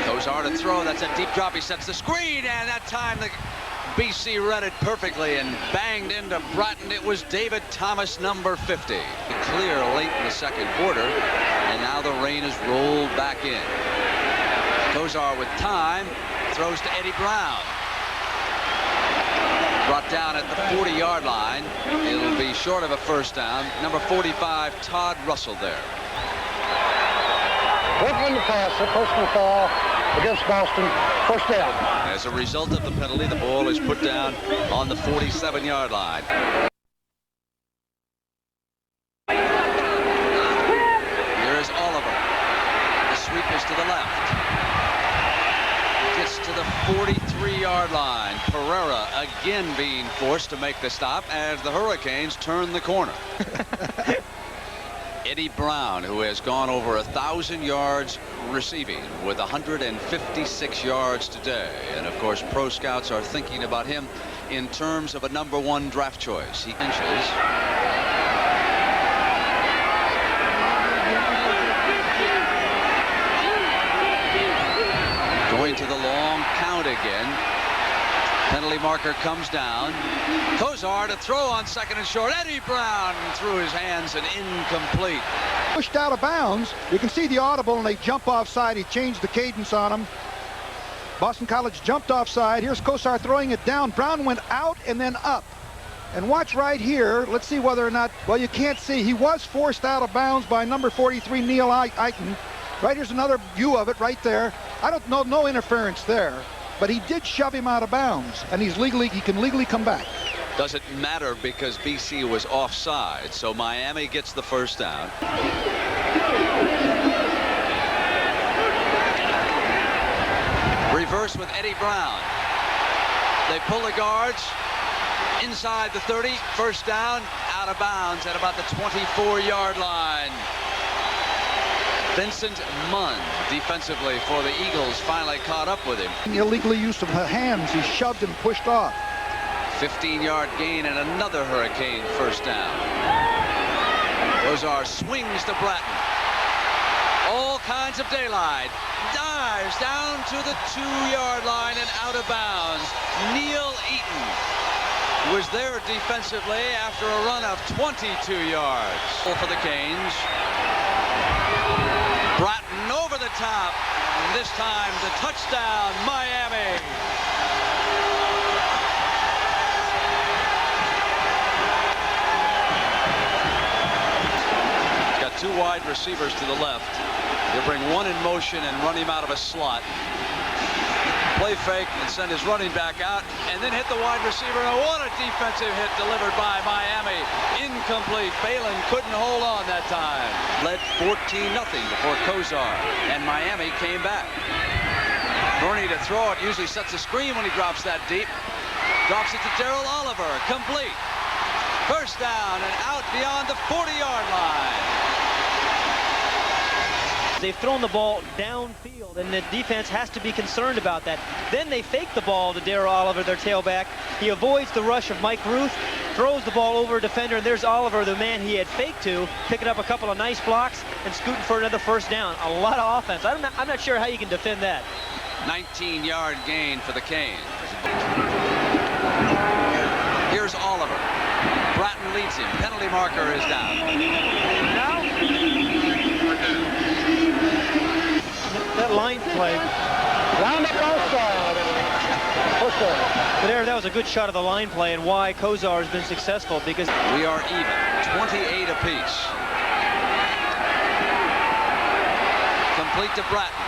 Kosar to throw. That's a deep drop. He sets the screen, and that time the BC read it perfectly and banged into Bratton. It was David Thomas, number 50. Clear late in the second quarter, and now the rain has rolled back in. Kosar with time, throws to Eddie Brown. Brought down at the 40-yard line. It'll be short of a first down. Number 45, Todd Russell there. Brooklyn to pass, a personal foul against Boston, first down. As a result of the penalty, the ball is put down on the 47-yard line. Here is Oliver. The sweep is to the left. Gets to the 43-yard line. Pereira again being forced to make the stop as the Hurricanes turn the corner. Eddie Brown, who has gone over 1,000 yards receiving with 156 yards today. And of course, pro scouts are thinking about him in terms of a #1 draft choice. He inches. Going to the long count again. Penalty marker comes down. Kosar to throw on second and short. Eddie Brown through his hands and incomplete. Pushed out of bounds. You can see the audible, and they jump offside. He changed the cadence on him. Boston College jumped offside. Here's Kosar throwing it down. Brown went out and then up. And watch right here. Let's see whether or not, well, you can't see. He was forced out of bounds by number 43, Neil Eichen. Right here's another view of it right there. I don't know, no interference there. But he did shove him out of bounds, and he can legally come back. Doesn't matter because BC was offside, so Miami gets the first down. Reverse with Eddie Brown. They pull the guards inside the 30. First down, out of bounds at about the 24-yard line. Vincent Munn, defensively for the Eagles, finally caught up with him. Illegally used of hands. He shoved and pushed off. 15-yard gain and another Hurricane first down. Kosar swings to Bratton. All kinds of daylight. Dives down to the 2-yard line and out of bounds. Neil Eaton was there defensively after a run of 22 yards. For the Canes. Bratton over the top. And this time the touchdown, Miami. He's got two wide receivers to the left. He'll bring one in motion and run him out of a slot. Play fake and send his running back out and then hit the wide receiver. And what a defensive hit delivered by Miami. Incomplete. Balin couldn't hold on that time. Led 14-0 before Kosar, and Miami came back. Bernie to throw it, usually sets a screen when he drops that deep. Drops it to Darrell Oliver. Complete. First down and out beyond the 40-yard line. They've thrown the ball downfield, and the defense has to be concerned about that. Then they fake the ball to Darrell Oliver, their tailback. He avoids the rush of Mike Ruth, throws the ball over a defender, and there's Oliver, the man he had faked to, picking up a couple of nice blocks and scooting for another first down. A lot of offense. I'm not sure how you can defend that. 19-yard gain for the Canes. Here's Oliver. Bratton leads him. Penalty marker is down. Now, that line play. Round up outside. That was a good shot of the line play, and why Kosar has been successful, because we are even, 28 apiece. Complete to Bratton.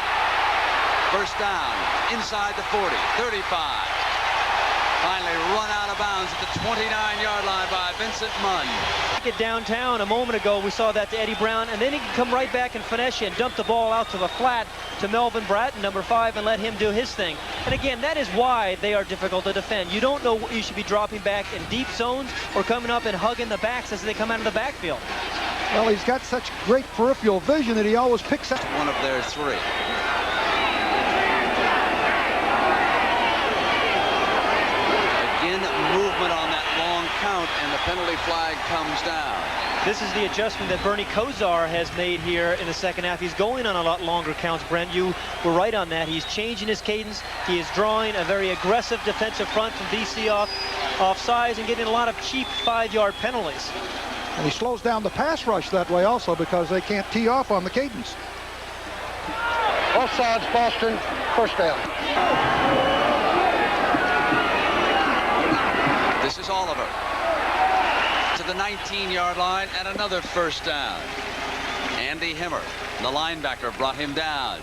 First down, inside the 40, 35. Finally run out of bounds at the 29-yard line by Vincent Munn. Get downtown a moment ago, we saw that to Eddie Brown, and then he can come right back and finesse you and dump the ball out to the flat to Melvin Bratton, number 5, and let him do his thing. And again, that is why they are difficult to defend. You don't know what you should be dropping back in deep zones or coming up and hugging the backs as they come out of the backfield. Well, he's got such great peripheral vision that he always picks up. One of their three. Movement on that long count, and the penalty flag comes down. This is the adjustment that Bernie Kosar has made here in the second half. He's going on a lot longer counts, Brent. You were right on that. He's changing his cadence. He is drawing a very aggressive defensive front from BC off size and getting a lot of cheap 5-yard penalties. And he slows down the pass rush that way also because they can't tee off on the cadence. Both sides, Boston, first down. This is Oliver to the 19-yard line and another first down. Andy Himmer, the linebacker, brought him down.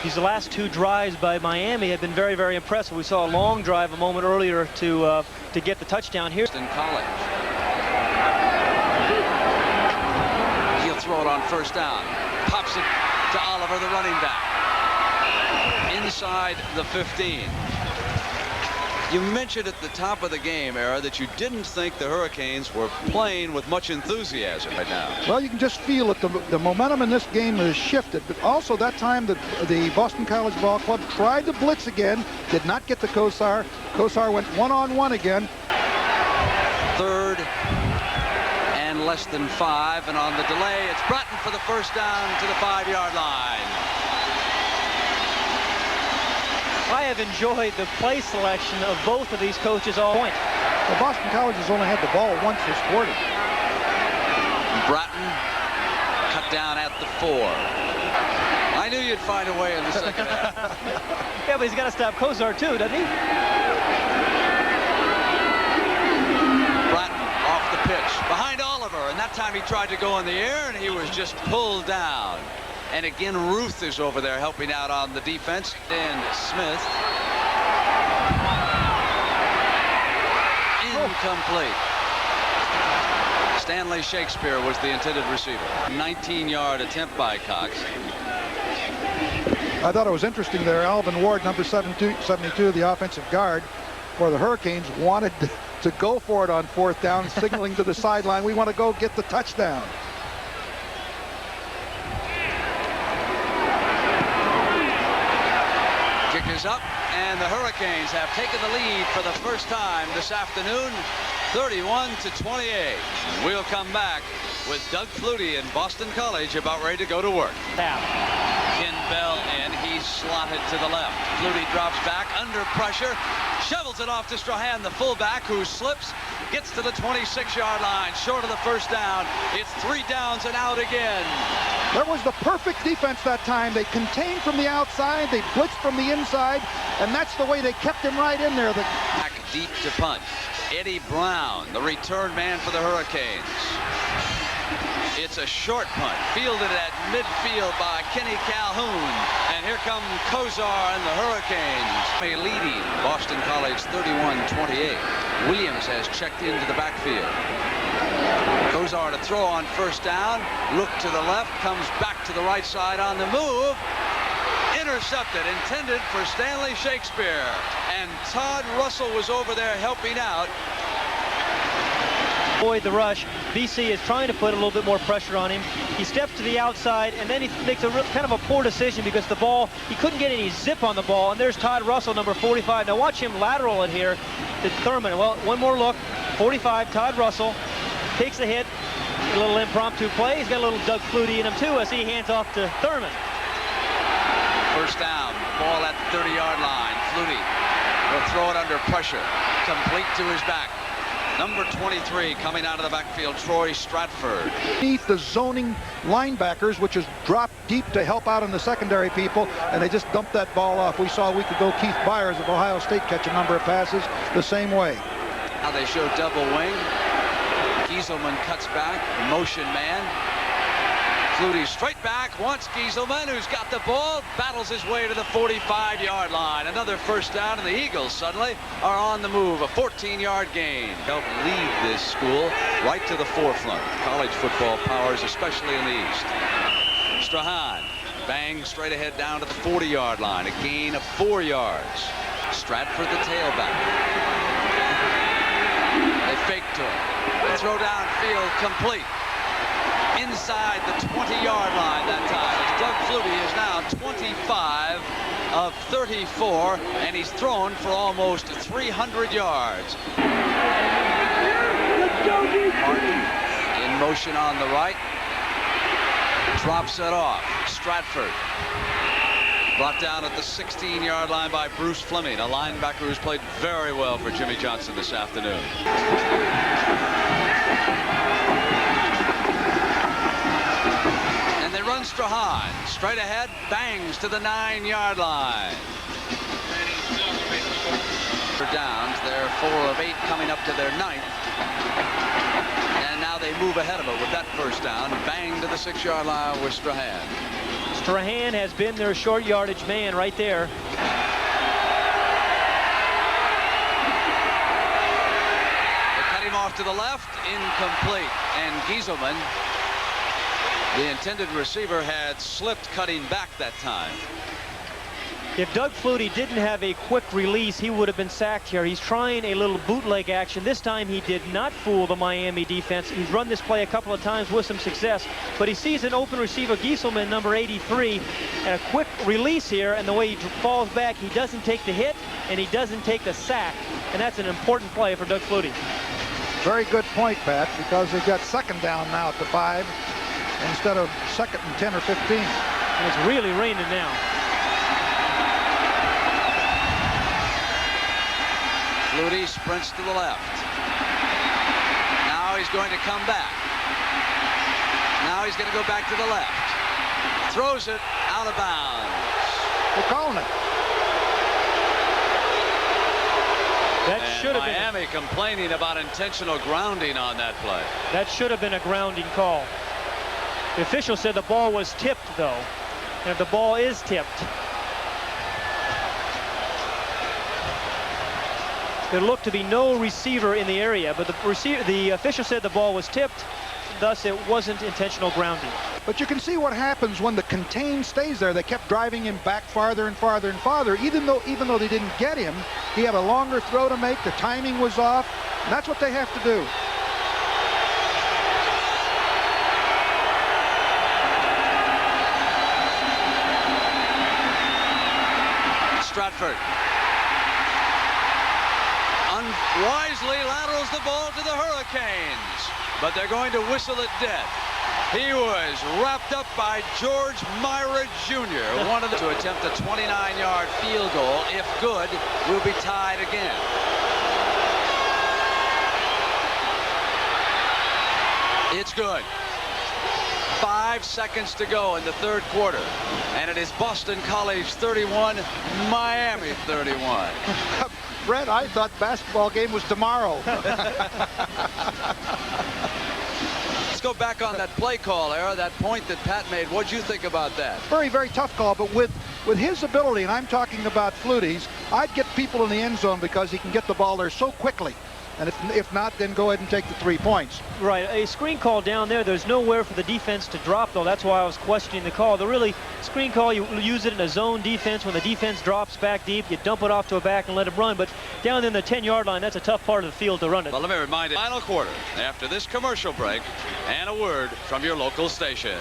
These last two drives by Miami have been very, very impressive. We saw a long drive a moment earlier to get the touchdown here. In college. He'll throw it on first down. Pops it to Oliver, the running back. Inside the 15. You mentioned at the top of the game, Era, that you didn't think the Hurricanes were playing with much enthusiasm right now. Well, you can just feel that the momentum in this game has shifted. But also that time the Boston College Ball Club tried to blitz again, did not get to Kosar. Kosar went one-on-one again. Third and less than 5, and on the delay, it's Bratton for the first down to the 5-yard line. I have enjoyed the play selection of both of these coaches all point. Well, Boston College has only had the ball once this quarter. Bratton cut down at the 4. I knew you'd find a way in the second half. Yeah, but he's got to stop Kosar too, doesn't he? pitch behind Oliver, and that time he tried to go in the air, and he was just pulled down. And again, Ruth is over there helping out on the defense. And Smith. Incomplete. Stanley Shakespeare was the intended receiver. 19-yard attempt by Cox. I thought it was interesting there. Alvin Ward, number 72, the offensive guard for the Hurricanes, wanted to go for it on 4th down, signaling to the sideline, we want to go get the touchdown. Kick is up, and the Hurricanes have taken the lead for the first time this afternoon, 31-28. We'll come back with Doug Flutie in Boston College about ready to go to work. Ken Bell in, he's slotted to the left. Flutie drops back under pressure, shovels it off to Strahan, the fullback, who slips, gets to the 26-yard line, short of the first down. It's 3 downs and out again. That was the perfect defense that time. They contained from the outside, they blitzed from the inside, and that's the way they kept him right in there. Back deep to punt. Eddie Brown, the return man for the Hurricanes. It's a short punt, fielded at midfield by Kenny Calhoun. And here come Kosar and the Hurricanes. Leading Boston College 31-28. Williams has checked into the backfield. Kosar to throw on first down. Look to the left, comes back to the right side on the move. Intercepted, intended for Stanley Shakespeare. And Todd Russell was over there helping out. Avoid the rush. BC is trying to put a little bit more pressure on him. He steps to the outside, and then he makes a kind of a poor decision because the ball, he couldn't get any zip on the ball. And there's Todd Russell, number 45. Now watch him lateral it here to Thurman. Well, one more look. 45, Todd Russell takes the hit. A little impromptu play. He's got a little Doug Flutie in him too as he hands off to Thurman. First down, ball at the 30-yard line. Flutie will throw it under pressure. Complete to his back. Number 23 coming out of the backfield, Troy Stratford. Beneath the zoning linebackers, which is dropped deep to help out on the secondary people, and they just dumped that ball off. We saw a week ago Keith Byers of Ohio State catch a number of passes the same way. Now they show double wing. Gieselman cuts back, motion man. Flutie straight back, wants Gieselman, who's got the ball, battles his way to the 45-yard line. Another first down, and the Eagles suddenly are on the move. A 14-yard gain. Help lead this school right to the forefront. College football powers, especially in the East. Strahan bangs straight ahead down to the 40-yard line. A gain of 4 yards. Stratford, the tailback. They fake to him. They throw downfield, complete. Inside the 20-yard line that time. Doug Flutie is now 25 of 34, and he's thrown for almost 300 yards. Martin in motion on the right. Drops it off. Stratford. Brought down at the 16-yard line by Bruce Fleming, a linebacker who's played very well for Jimmy Johnson this afternoon. And they run Strahan. Straight ahead, bangs to the 9-yard line. For downs, they're 4 of 8 coming up to their 9th. And now they move ahead of it with that first down. Bang to the 6-yard line with Strahan. Strahan has been their short yardage man right there. They cut him off to the left, incomplete. And Gieselman, the intended receiver, had slipped cutting back that time. If Doug Flutie didn't have a quick release, he would have been sacked here. He's trying a little bootleg action. This time he did not fool the Miami defense. He's run this play a couple of times with some success, but he sees an open receiver, Gieselman, number 83, and a quick release here, and the way he falls back, he doesn't take the hit, and he doesn't take the sack, and that's an important play for Doug Flutie. Very good point, Pat, because they've got second down now at the 5 instead of second and 10 or 15. And it's really raining now. Flutie sprints to the left. Now he's going to come back. Now he's going to go back to the left. Throws it out of bounds. They're calling it. That And should have been Miami complaining about intentional grounding on that play. That should have been a grounding call. The official said the ball was tipped, though. And if the ball is tipped, there looked to be no receiver in the area, but the official said the ball was tipped, thus it wasn't intentional grounding. But you can see what happens when the contain stays there. They kept driving him back farther and farther and farther. Even though they didn't get him, he had a longer throw to make. The timing was off. And that's what they have to do. Stratford unwisely laterals the ball to the Hurricanes, but they're going to whistle it dead. He was wrapped up by George Myra Jr., one of them, to attempt a 29-yard field goal. If good, we'll be tied again. It's good. 5 seconds to go in the third quarter, and it is Boston College 31, Miami 31. Brett, I thought the basketball game was tomorrow. Let's go back on that play call, Era, that point that Pat made. What'd you think about that? Very, very tough call, but with his ability, and I'm talking about Flutie's, I'd get people in the end zone because he can get the ball there so quickly. And if not, then go ahead and take the 3 points. Right, a screen call down there, there's nowhere for the defense to drop, though. That's why I was questioning the call. The really screen call, you use it in a zone defense. When the defense drops back deep, you dump it off to a back and let it run. But down in the 10-yard line, that's a tough part of the field to run it. Well, let me remind you, final quarter after this commercial break and a word from your local stations.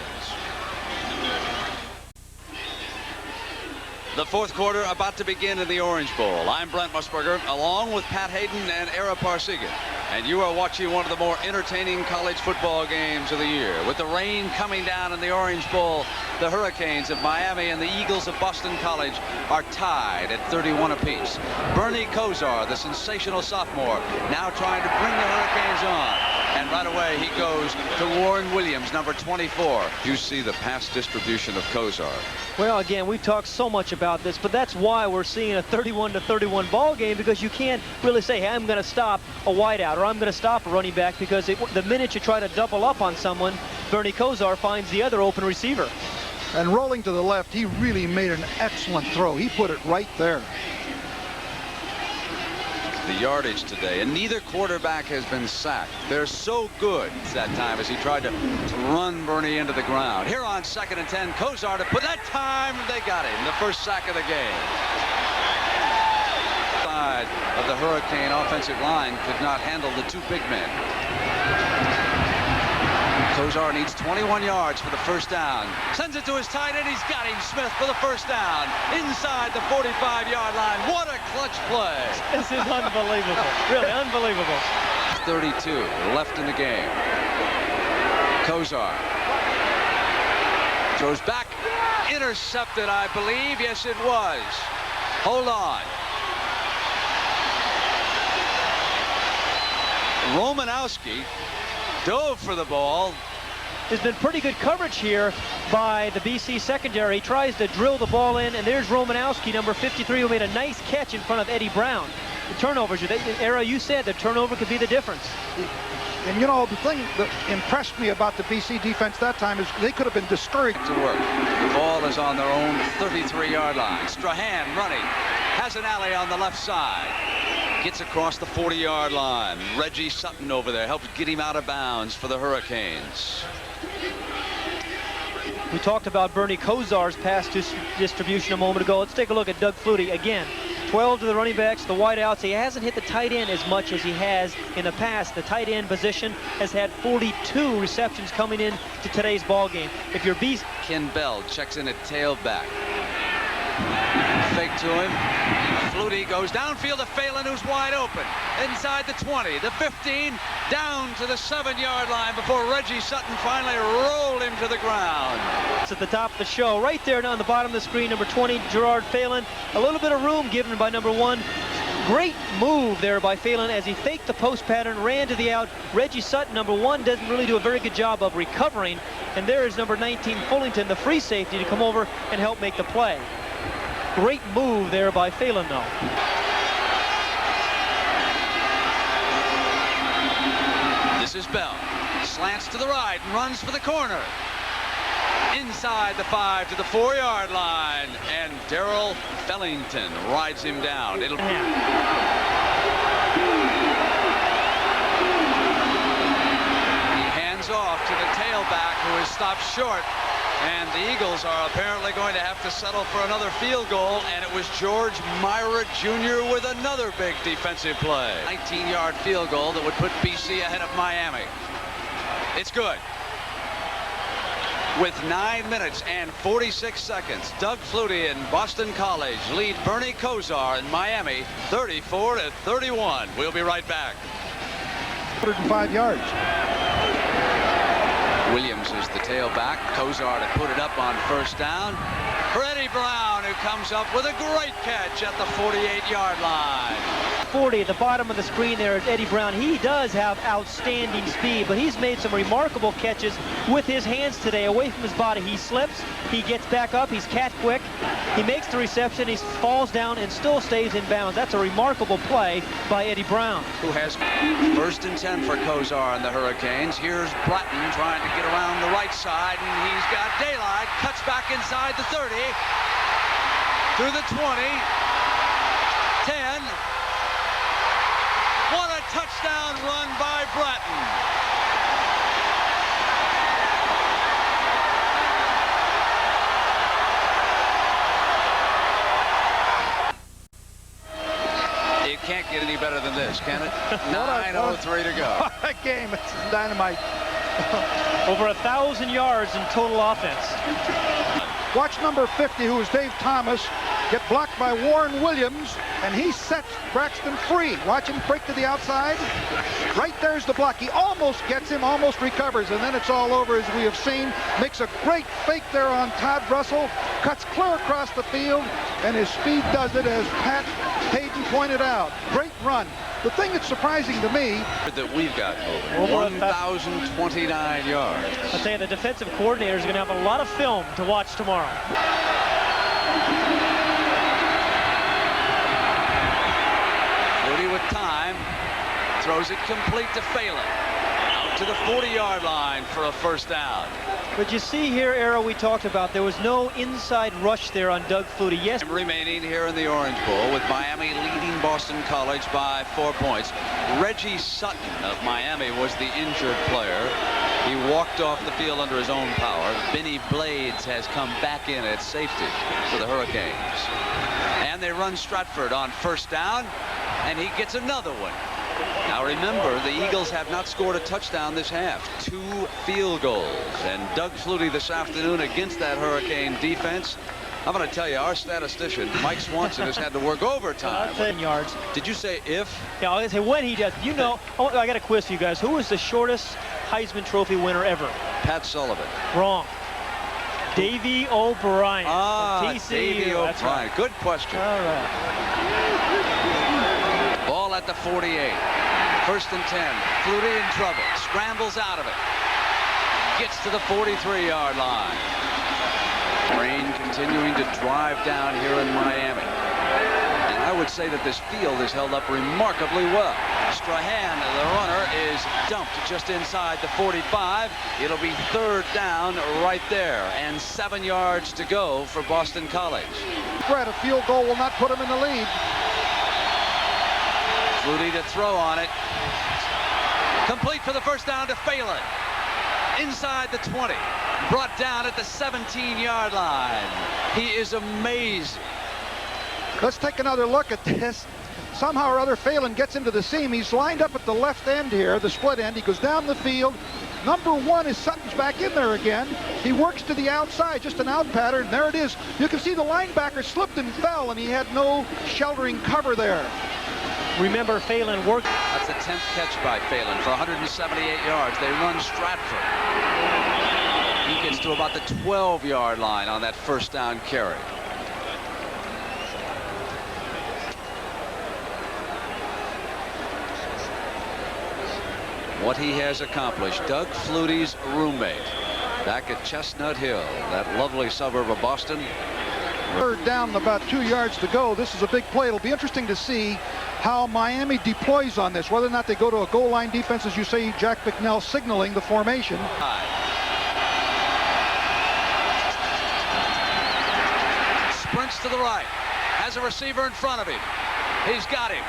The fourth quarter about to begin in the Orange Bowl. I'm Brent Musburger, along with Pat Hayden and Era Parsigan. And you are watching one of the more entertaining college football games of the year. With the rain coming down in the Orange Bowl, the Hurricanes of Miami and the Eagles of Boston College are tied at 31 apiece. Bernie Kosar, the sensational sophomore, now trying to bring the Hurricanes on. And right away he goes to Warren Williams, number 24. You see the pass distribution of Kosar. Well, again, we've talked so much about this, but that's why we're seeing a 31-31 ball game, because you can't really say, hey, I'm going to stop a wideout or I'm going to stop a running back, because the minute you try to double up on someone, Bernie Kosar finds the other open receiver. And rolling to the left, he really made an excellent throw. He put it right there. The yardage today, and neither quarterback has been sacked. They're so good that time as he tried to run Bernie into the ground. Here on 2nd and 10, Kosar to put that time, they got him. The first sack of the game. Side of the Hurricane offensive line could not handle the 2 big men. Kosar needs 21 yards for the first down. Sends it to his tight end. He's got him. Smith for the first down. Inside the 45-yard line. What a clutch play. This is unbelievable. Really unbelievable. 32 left in the game. Kosar throws back. Intercepted, I believe. Yes, it was. Hold on. Romanowski dove for the ball. There's been pretty good coverage here by the BC secondary. He tries to drill the ball in, and there's Romanowski, number 53, who made a nice catch in front of Eddie Brown. The turnovers, Era, you said the turnover could be the difference. And you know, the thing that impressed me about the BC defense that time is they could have been discouraged. To work. The ball is on their own 33-yard line. Strahan running. Has an alley on the left side. Gets across the 40-yard line. Reggie Sutton over there helps get him out of bounds for the Hurricanes. We talked about Bernie Kosar's pass distribution a moment ago. Let's take a look at Doug Flutie. Again, 12 to the running backs, the wideouts. He hasn't hit the tight end as much as he has in the past. The tight end position has had 42 receptions coming in to today's ball game. If you're BC... Ken Bell checks in at tailback. Fake to him. Flutie goes downfield to Phelan, who's wide open. Inside the 20, the 15, down to the 7-yard line before Reggie Sutton finally rolled him to the ground. It's at the top of the show. Right there down the bottom of the screen, number 20, Gerard Phelan. A little bit of room given by number 1. Great move there by Phelan as he faked the post pattern, ran to the out. Reggie Sutton, number 1, doesn't really do a very good job of recovering. And there is number 19, Fullington, the free safety, to come over and help make the play. Great move there by Phelan, though. his belt. Slants to the right and runs for the corner. Inside the 5 to the 4-yard line, and Darrell Fellington rides him down. He hands off to the tailback, who is stopped short, and the Eagles are apparently going to have to settle for another field goal, and it was George Myra Jr. with another big defensive play. 19-yard field goal that would put BC ahead of Miami. It's good. With 9 minutes and 46 seconds, Doug Flutie and Boston College lead Bernie Kosar in Miami 34-31. We'll be right back. 105 yards. Williams is the tailback. Kosar to put it up on first down. For Eddie Brown, who comes up with a great catch at the 48-yard line. 40 at the bottom of the screen there is Eddie Brown. He does have outstanding speed, but he's made some remarkable catches with his hands today away from his body. He slips, he gets back up, he's cat quick, he makes the reception, he falls down and still stays in bounds. That's a remarkable play by Eddie Brown. Who has 1st and 10 for Kosar and the Hurricanes. Here's Bratton trying to get around the right side, and he's got daylight, cuts back inside the 30, through the 20, 10. What a touchdown run by Bratton. It can't get any better than this, can it? 9:03 to go. What a game. It's dynamite. Over 1,000 yards in total offense. Watch number 50, who is Dave Thomas, get blocked by Warren Williams, and he sets Braxton free. Watch him break to the outside. Right there's the block. He almost gets him, almost recovers, and then it's all over, as we have seen. Makes a great fake there on Todd Russell, cuts clear across the field, and his speed does it, as Pat Hayden pointed out. Great run. The thing that's surprising to me that we've got moving, 1,029 yards. I'll tell you, the defensive coordinator is going to have a lot of film to watch tomorrow. Flutie with time, throws it complete to Phelan. Out to the 40-yard line for a first down. But you see here, Arrow, we talked about, there was no inside rush there on Doug Flutie. Yes. Remaining here in the Orange Bowl, with Miami leading Boston College by 4 points. Reggie Sutton of Miami was the injured player. He walked off the field under his own power. Benny Blades has come back in at safety for the Hurricanes. And they run Stratford on first down, and he gets another one. Now remember, the Eagles have not scored a touchdown this half. 2 field goals. And Doug Flutie this afternoon against that Hurricane defense. I'm going to tell you, our statistician, Mike Swanson, has had to work overtime. 10 yards. Did you say if? Yeah, I was going to say when he does. You know, I got a quiz for you guys. Who was the shortest Heisman Trophy winner ever? Pat Sullivan. Wrong. Davey O'Brien. TCU. Davey O'Brien. Right. Good question. All right. Ball at the 48. 1st and 10. Flutie in trouble. Scrambles out of it. Gets to the 43-yard line. Rain continuing to drive down here in Miami. And I would say that this field is held up remarkably well. Strahan, the runner, is dumped just inside the 45. It'll be 3rd down right there, and 7 yards to go for Boston College. Brett, a field goal will not put him in the lead. Flutie to throw on it. Complete for the first down to Phelan. Inside the 20. Brought down at the 17-yard line. He is amazing. Let's take another look at this. Somehow or other, Phelan gets into the seam. He's lined up at the left end here, the split end. He goes down the field. Number 1 is Sutton's back in there again. He works to the outside, just an out pattern. There it is. You can see the linebacker slipped and fell, and he had no sheltering cover there. Remember, Phelan worked. That's the 10th catch by Phelan for 178 yards. They run Stratford. He gets to about the 12-yard line on that first down carry. What he has accomplished. Doug Flutie's roommate back at Chestnut Hill, that lovely suburb of Boston. 3rd down, about 2 yards to go. This is a big play. It'll be interesting to see how Miami deploys on this, whether or not they go to a goal line defense, as you say, Jack McNell signaling the formation. Sprints to the right, has a receiver in front of him. He's got him.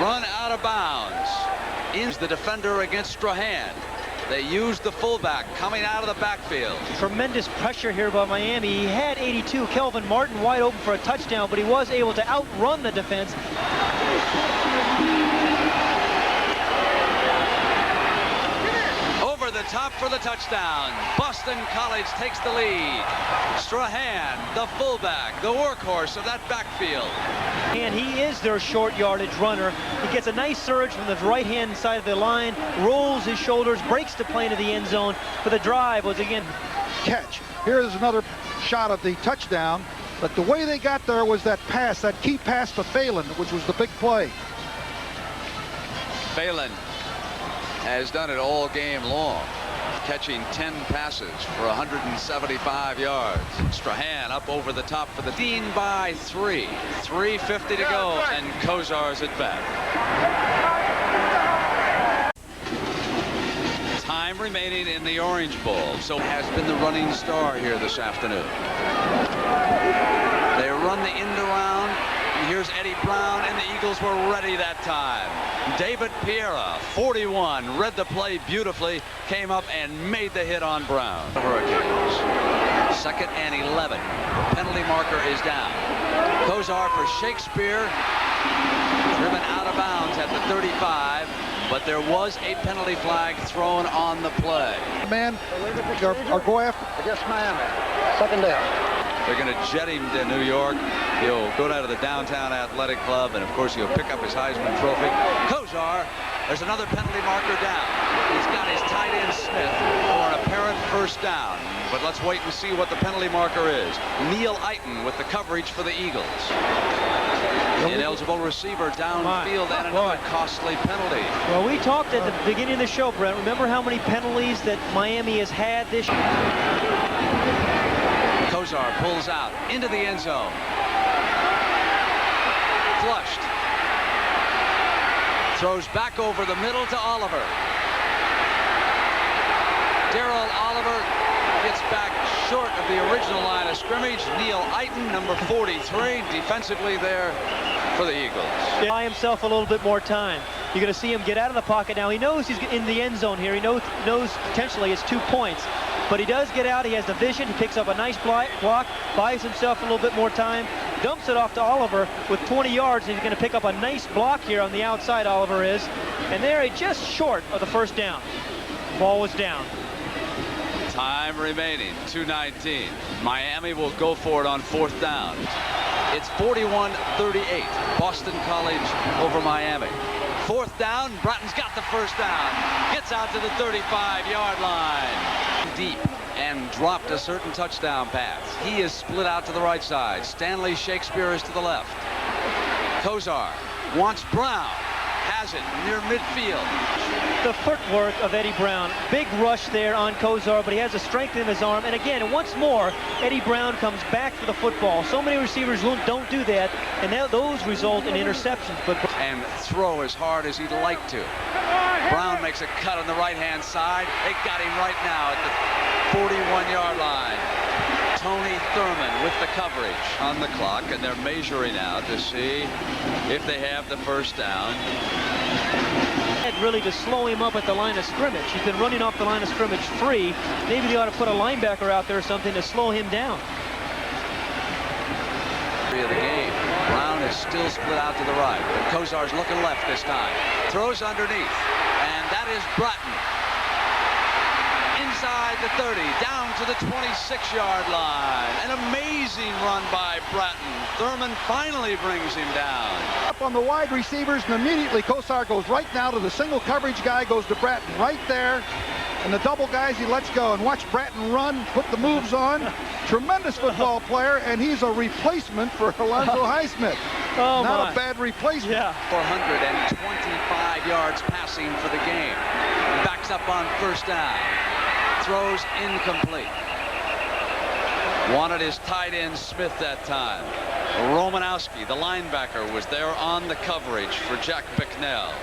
Run out of bounds. In the defender against Strahan. They used the fullback coming out of the backfield. Tremendous pressure here by Miami. He had 82, Kelvin Martin, wide open for a touchdown, but he was able to outrun the defense. Over the top for the touchdown. Boston College takes the lead. Strahan, the fullback, the workhorse of that backfield. And he is their short yardage runner. He gets a nice surge from the right-hand side of the line, rolls his shoulders, breaks the plane of the end zone. For the drive was again catch. Here's another shot of the touchdown. But the way they got there was that pass, that key pass to Phelan, which was the big play. Phelan has done it all game long, catching 10 passes for 175 yards. Strahan up over the top for the team by 3. 3:50 to go, and Kosar's at bat. Time remaining in the Orange Bowl. So has been the running star here this afternoon. They run the end around. And here's Eddie Brown, and the Eagles were ready that time. David Piera, 41, read the play beautifully, came up and made the hit on Brown. The Hurricanes. 2nd and 11. Penalty marker is down. Kosar for Shakespeare, driven out of bounds at the 35, but there was a penalty flag thrown on the play. Man, or go after Against Miami. 2nd down. They're going to jet him to New York. He'll go down to the Downtown Athletic Club, and of course he'll pick up his Heisman Trophy. Kosar, there's another penalty marker down. He's got his tight end Smith for an apparent first down. But let's wait and see what the penalty marker is. Neil Eiton with the coverage for the Eagles. Ineligible receiver downfield, and another costly penalty. Well, we talked at the beginning of the show, Brent. Remember how many penalties that Miami has had this year? Kosar pulls out into the end zone. Flushed. Throws back over the middle to Oliver. Darrell Oliver gets back short of the original line of scrimmage. Neil Eiton, number 43, defensively there for the Eagles. Buy himself a little bit more time. You're going to see him get out of the pocket now. He knows he's in the end zone here. He knows potentially it's 2 points. But he does get out. He has the vision. He picks up a nice block, buys himself a little bit more time, dumps it off to Oliver with 20 yards. And he's going to pick up a nice block here on the outside, Oliver is. And they're just short of the first down. Ball was down. Time remaining, 2:19. Miami will go for it on 4th down. It's 41-38. Boston College over Miami. 4th down, Bratton's got the first down. Gets out to the 35-yard line. Deep and dropped a certain touchdown pass. He is split out to the right side. Stanley Shakespeare is to the left. Kosar wants Brown. Has it near midfield. The footwork of Eddie Brown. Big rush there on Kosar, but he has the strength in his arm. And again, once more, Eddie Brown comes back for the football. So many receivers don't do that, and those result in interceptions. And throw as hard as he'd like to. Brown makes a cut on the right-hand side. They got him right now at the 41-yard line. Tony Thurman with the coverage on the clock, and they're measuring out to see if they have the first down. Really to slow him up at the line of scrimmage. He's been running off the line of scrimmage free. Maybe they ought to put a linebacker out there or something to slow him down. Of the game. Brown is still split out to the right, but Kosar's looking left this time. Throws underneath, and that is Bratton. Inside the 30, down to the 26-yard line. An amazing run by Bratton. Thurman finally brings him down. Up on the wide receivers, and immediately Kosar goes right now to the single coverage guy, goes to Bratton right there. And the double guys he lets go, and watch Bratton run, put the moves on. Tremendous football player, and he's a replacement for Alonzo Highsmith. Oh, not a bad replacement. Yeah. 425 yards passing for the game. Backs up on first down. Throws incomplete. Wanted his tight end Smith that time. Romanowski, the linebacker, was there on the coverage for Jack Bicknell.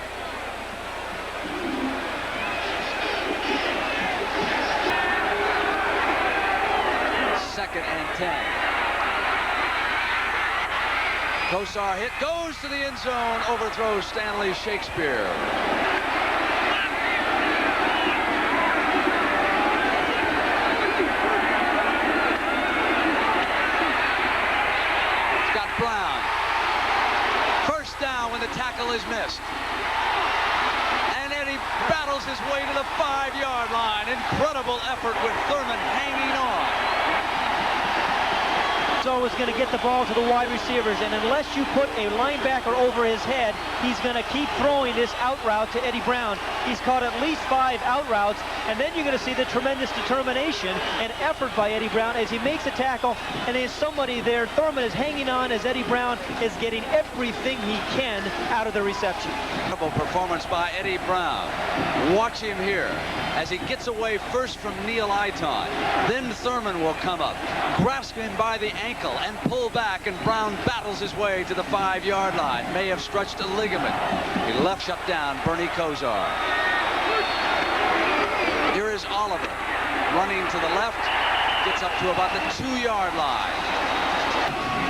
Second and 10. Kosar hit, goes to the end zone, overthrows Stanley Shakespeare. Scott Brown. First down when the tackle is missed. And Eddie battles his way to the 5-yard line. Incredible effort with Thurman hanging on. So is going to get the ball to the wide receivers, and unless you put a linebacker over his head, he's going to keep throwing this out route to Eddie Brown. He's caught at least 5 out routes, and then you're going to see the tremendous determination and effort by Eddie Brown as he makes a tackle, and there's somebody there. Thurman is hanging on as Eddie Brown is getting everything he can out of the reception. Incredible performance by Eddie Brown. Watch him here as he gets away first from Neil Iton. Then Thurman will come up, grasp him by the ankle and pull back, and Brown battles his way to the 5-yard line. May have stretched a ligament. He left shut down Bernie Kosar. Here is Oliver running to the left, gets up to about the 2-yard line.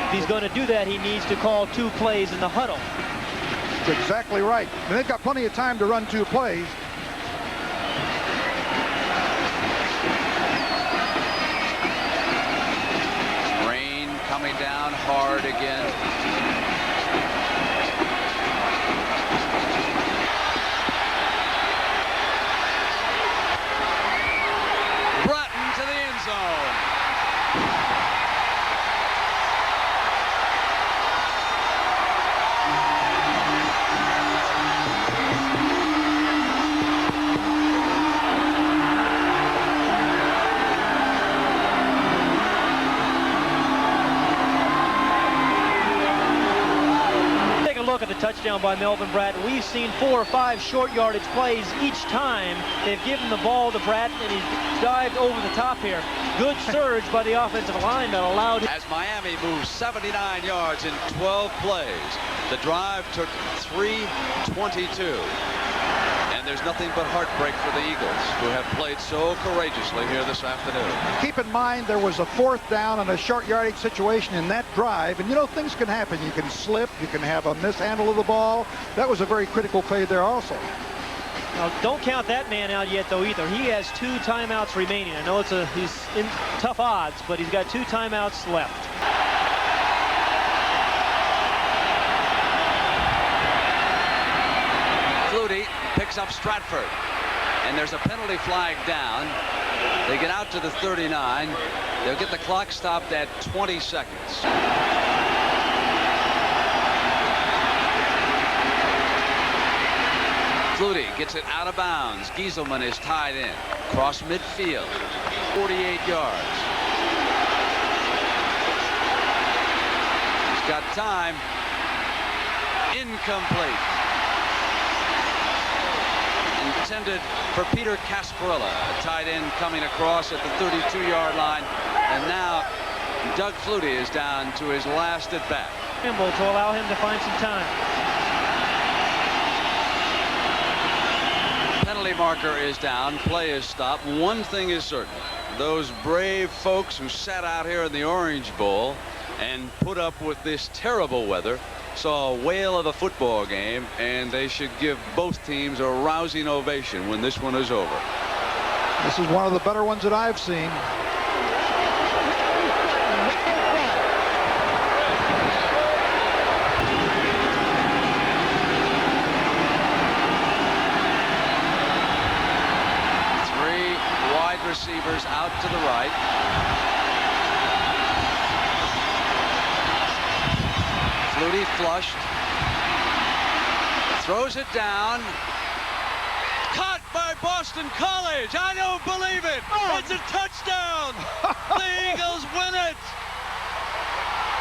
If he's going to do that, he needs to call 2 plays in the huddle. That's exactly right. And they've got plenty of time to run 2 plays. Coming down hard again. Bratton to the end zone. Look at the touchdown by Melvin Bratton. We've seen 4 or 5 short yardage plays each time. They've given the ball to Bratton, and he's dived over the top here. Good surge by the offensive line that allowed him. As Miami moves 79 yards in 12 plays, the drive took 3:22. And there's nothing but heartbreak for the Eagles, who have played so courageously here this afternoon. Keep in mind there was a 4th down and a short yardage situation in that drive, and you know things can happen. You can slip, you can have a mishandle of the ball. That was a very critical play there also. Now, don't count that man out yet though either. He has 2 timeouts remaining. I know he's in tough odds, but he's got 2 timeouts left. Flutie picks up Stratford, and there's a penalty flag down. They get out to the 39. They'll get the clock stopped at 20 seconds. Flutie gets it out of bounds. Gieselman is tied in. Cross midfield, 48 yards. He's got time. Incomplete. Intended for Peter Casparilla, a tight end coming across at the 32-yard line. And now Doug Flutie is down to his last at bat. To allow him to find some time. Penalty marker is down. Play is stopped. One thing is certain. Those brave folks who sat out here in the Orange Bowl and put up with this terrible weather saw a whale of a football game, and they should give both teams a rousing ovation when this one is over. This is one of the better ones that I've seen. Receivers out to the right. Flutie flushed. Throws it down. Caught by Boston College. I don't believe it. It's a touchdown. The Eagles win it.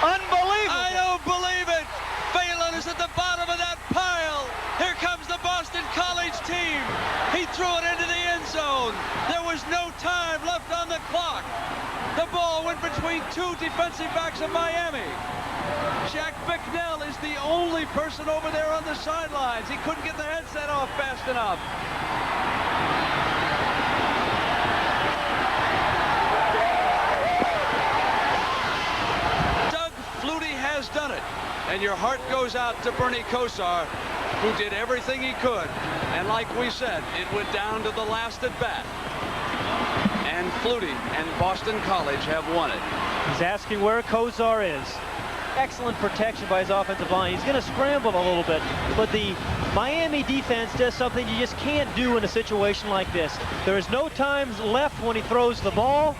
Unbelievable. I don't believe it. Phelan is at the bottom of that pile. Here comes the Boston College team. He threw it into the end zone. There was no time left on the clock. The ball went between two defensive backs of Miami. Jack Bicknell is the only person over there on the sidelines. He couldn't get the headset off fast enough. Doug Flutie has done it. And your heart goes out to Bernie Kosar, who did everything he could. And like we said, it went down to the last at bat. And Flutie and Boston College have won it. He's asking where Kosar is. Excellent protection by his offensive line. He's going to scramble a little bit, but the Miami defense does something you just can't do in a situation like this. There is no time left when he throws the ball.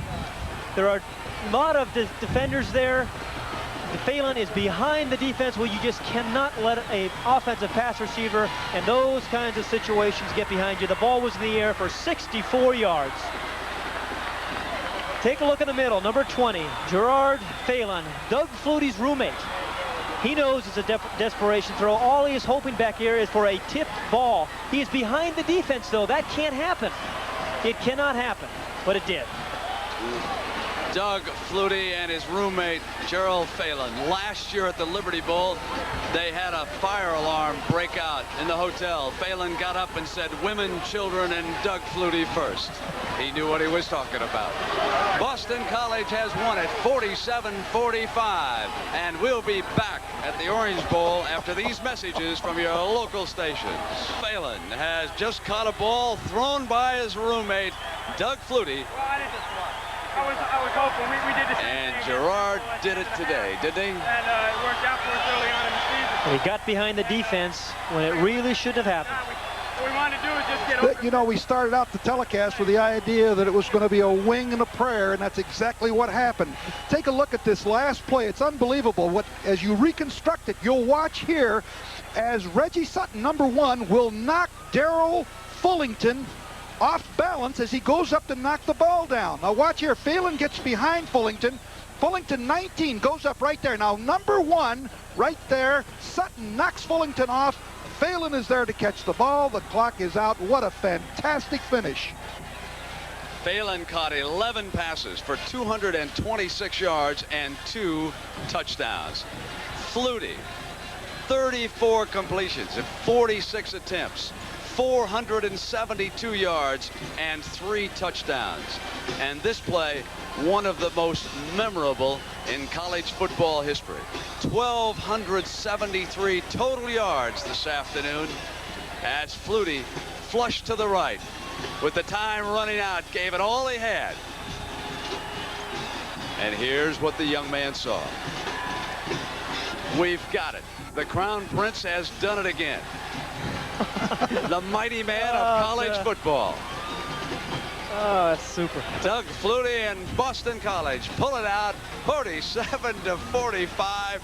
There are a lot of defenders there. Phelan is behind the defense where you just cannot let an offensive pass receiver and those kinds of situations get behind you. The ball was in the air for 64 yards. Take a look in the middle, number 20, Gerard Phelan, Doug Flutie's roommate. He knows it's a desperation throw. All he is hoping back here is for a tipped ball. He is behind the defense, though. That can't happen. It cannot happen, but it did. Doug Flutie and his roommate, Gerald Phelan. Last year at the Liberty Bowl, they had a fire alarm break out in the hotel. Phelan got up and said, "Women, children, and Doug Flutie first." He knew what he was talking about. Boston College has won it 47-45. And we'll be back at the Orange Bowl after these messages from your local stations. Phelan has just caught a ball thrown by his roommate, Doug Flutie. I was hoping we did the same And thing Gerard did it today, didn't he? And it worked out for us early on in the season. He got behind the defense when it really shouldn't have happened. What we wanted to do is just get over. You know, we started out the telecast with the idea that it was going to be a wing and a prayer, and that's exactly what happened. Take a look at this last play. It's unbelievable. As you reconstruct it, you'll watch here as Reggie Sutton, number 1, will knock Darrell Fullington off balance as he goes up to knock the ball down. Now watch here. Phelan gets behind Fullington. Fullington, 19, goes up right there. Now number 1 right there. Sutton knocks Fullington off. Phelan is there to catch the ball. The clock is out. What a fantastic finish. Phelan caught 11 passes for 226 yards and 2 touchdowns. Flutie, 34 completions at 46 attempts. 472 yards and 3 touchdowns. And this play, one of the most memorable in college football history. 1,273 total yards this afternoon as Flutie flushed to the right. With the time running out, gave it all he had. And here's what the young man saw. We've got it. The Crown Prince has done it again. The mighty man of college football. Oh, that's super. Doug Flutie and Boston College pull it out 47-45.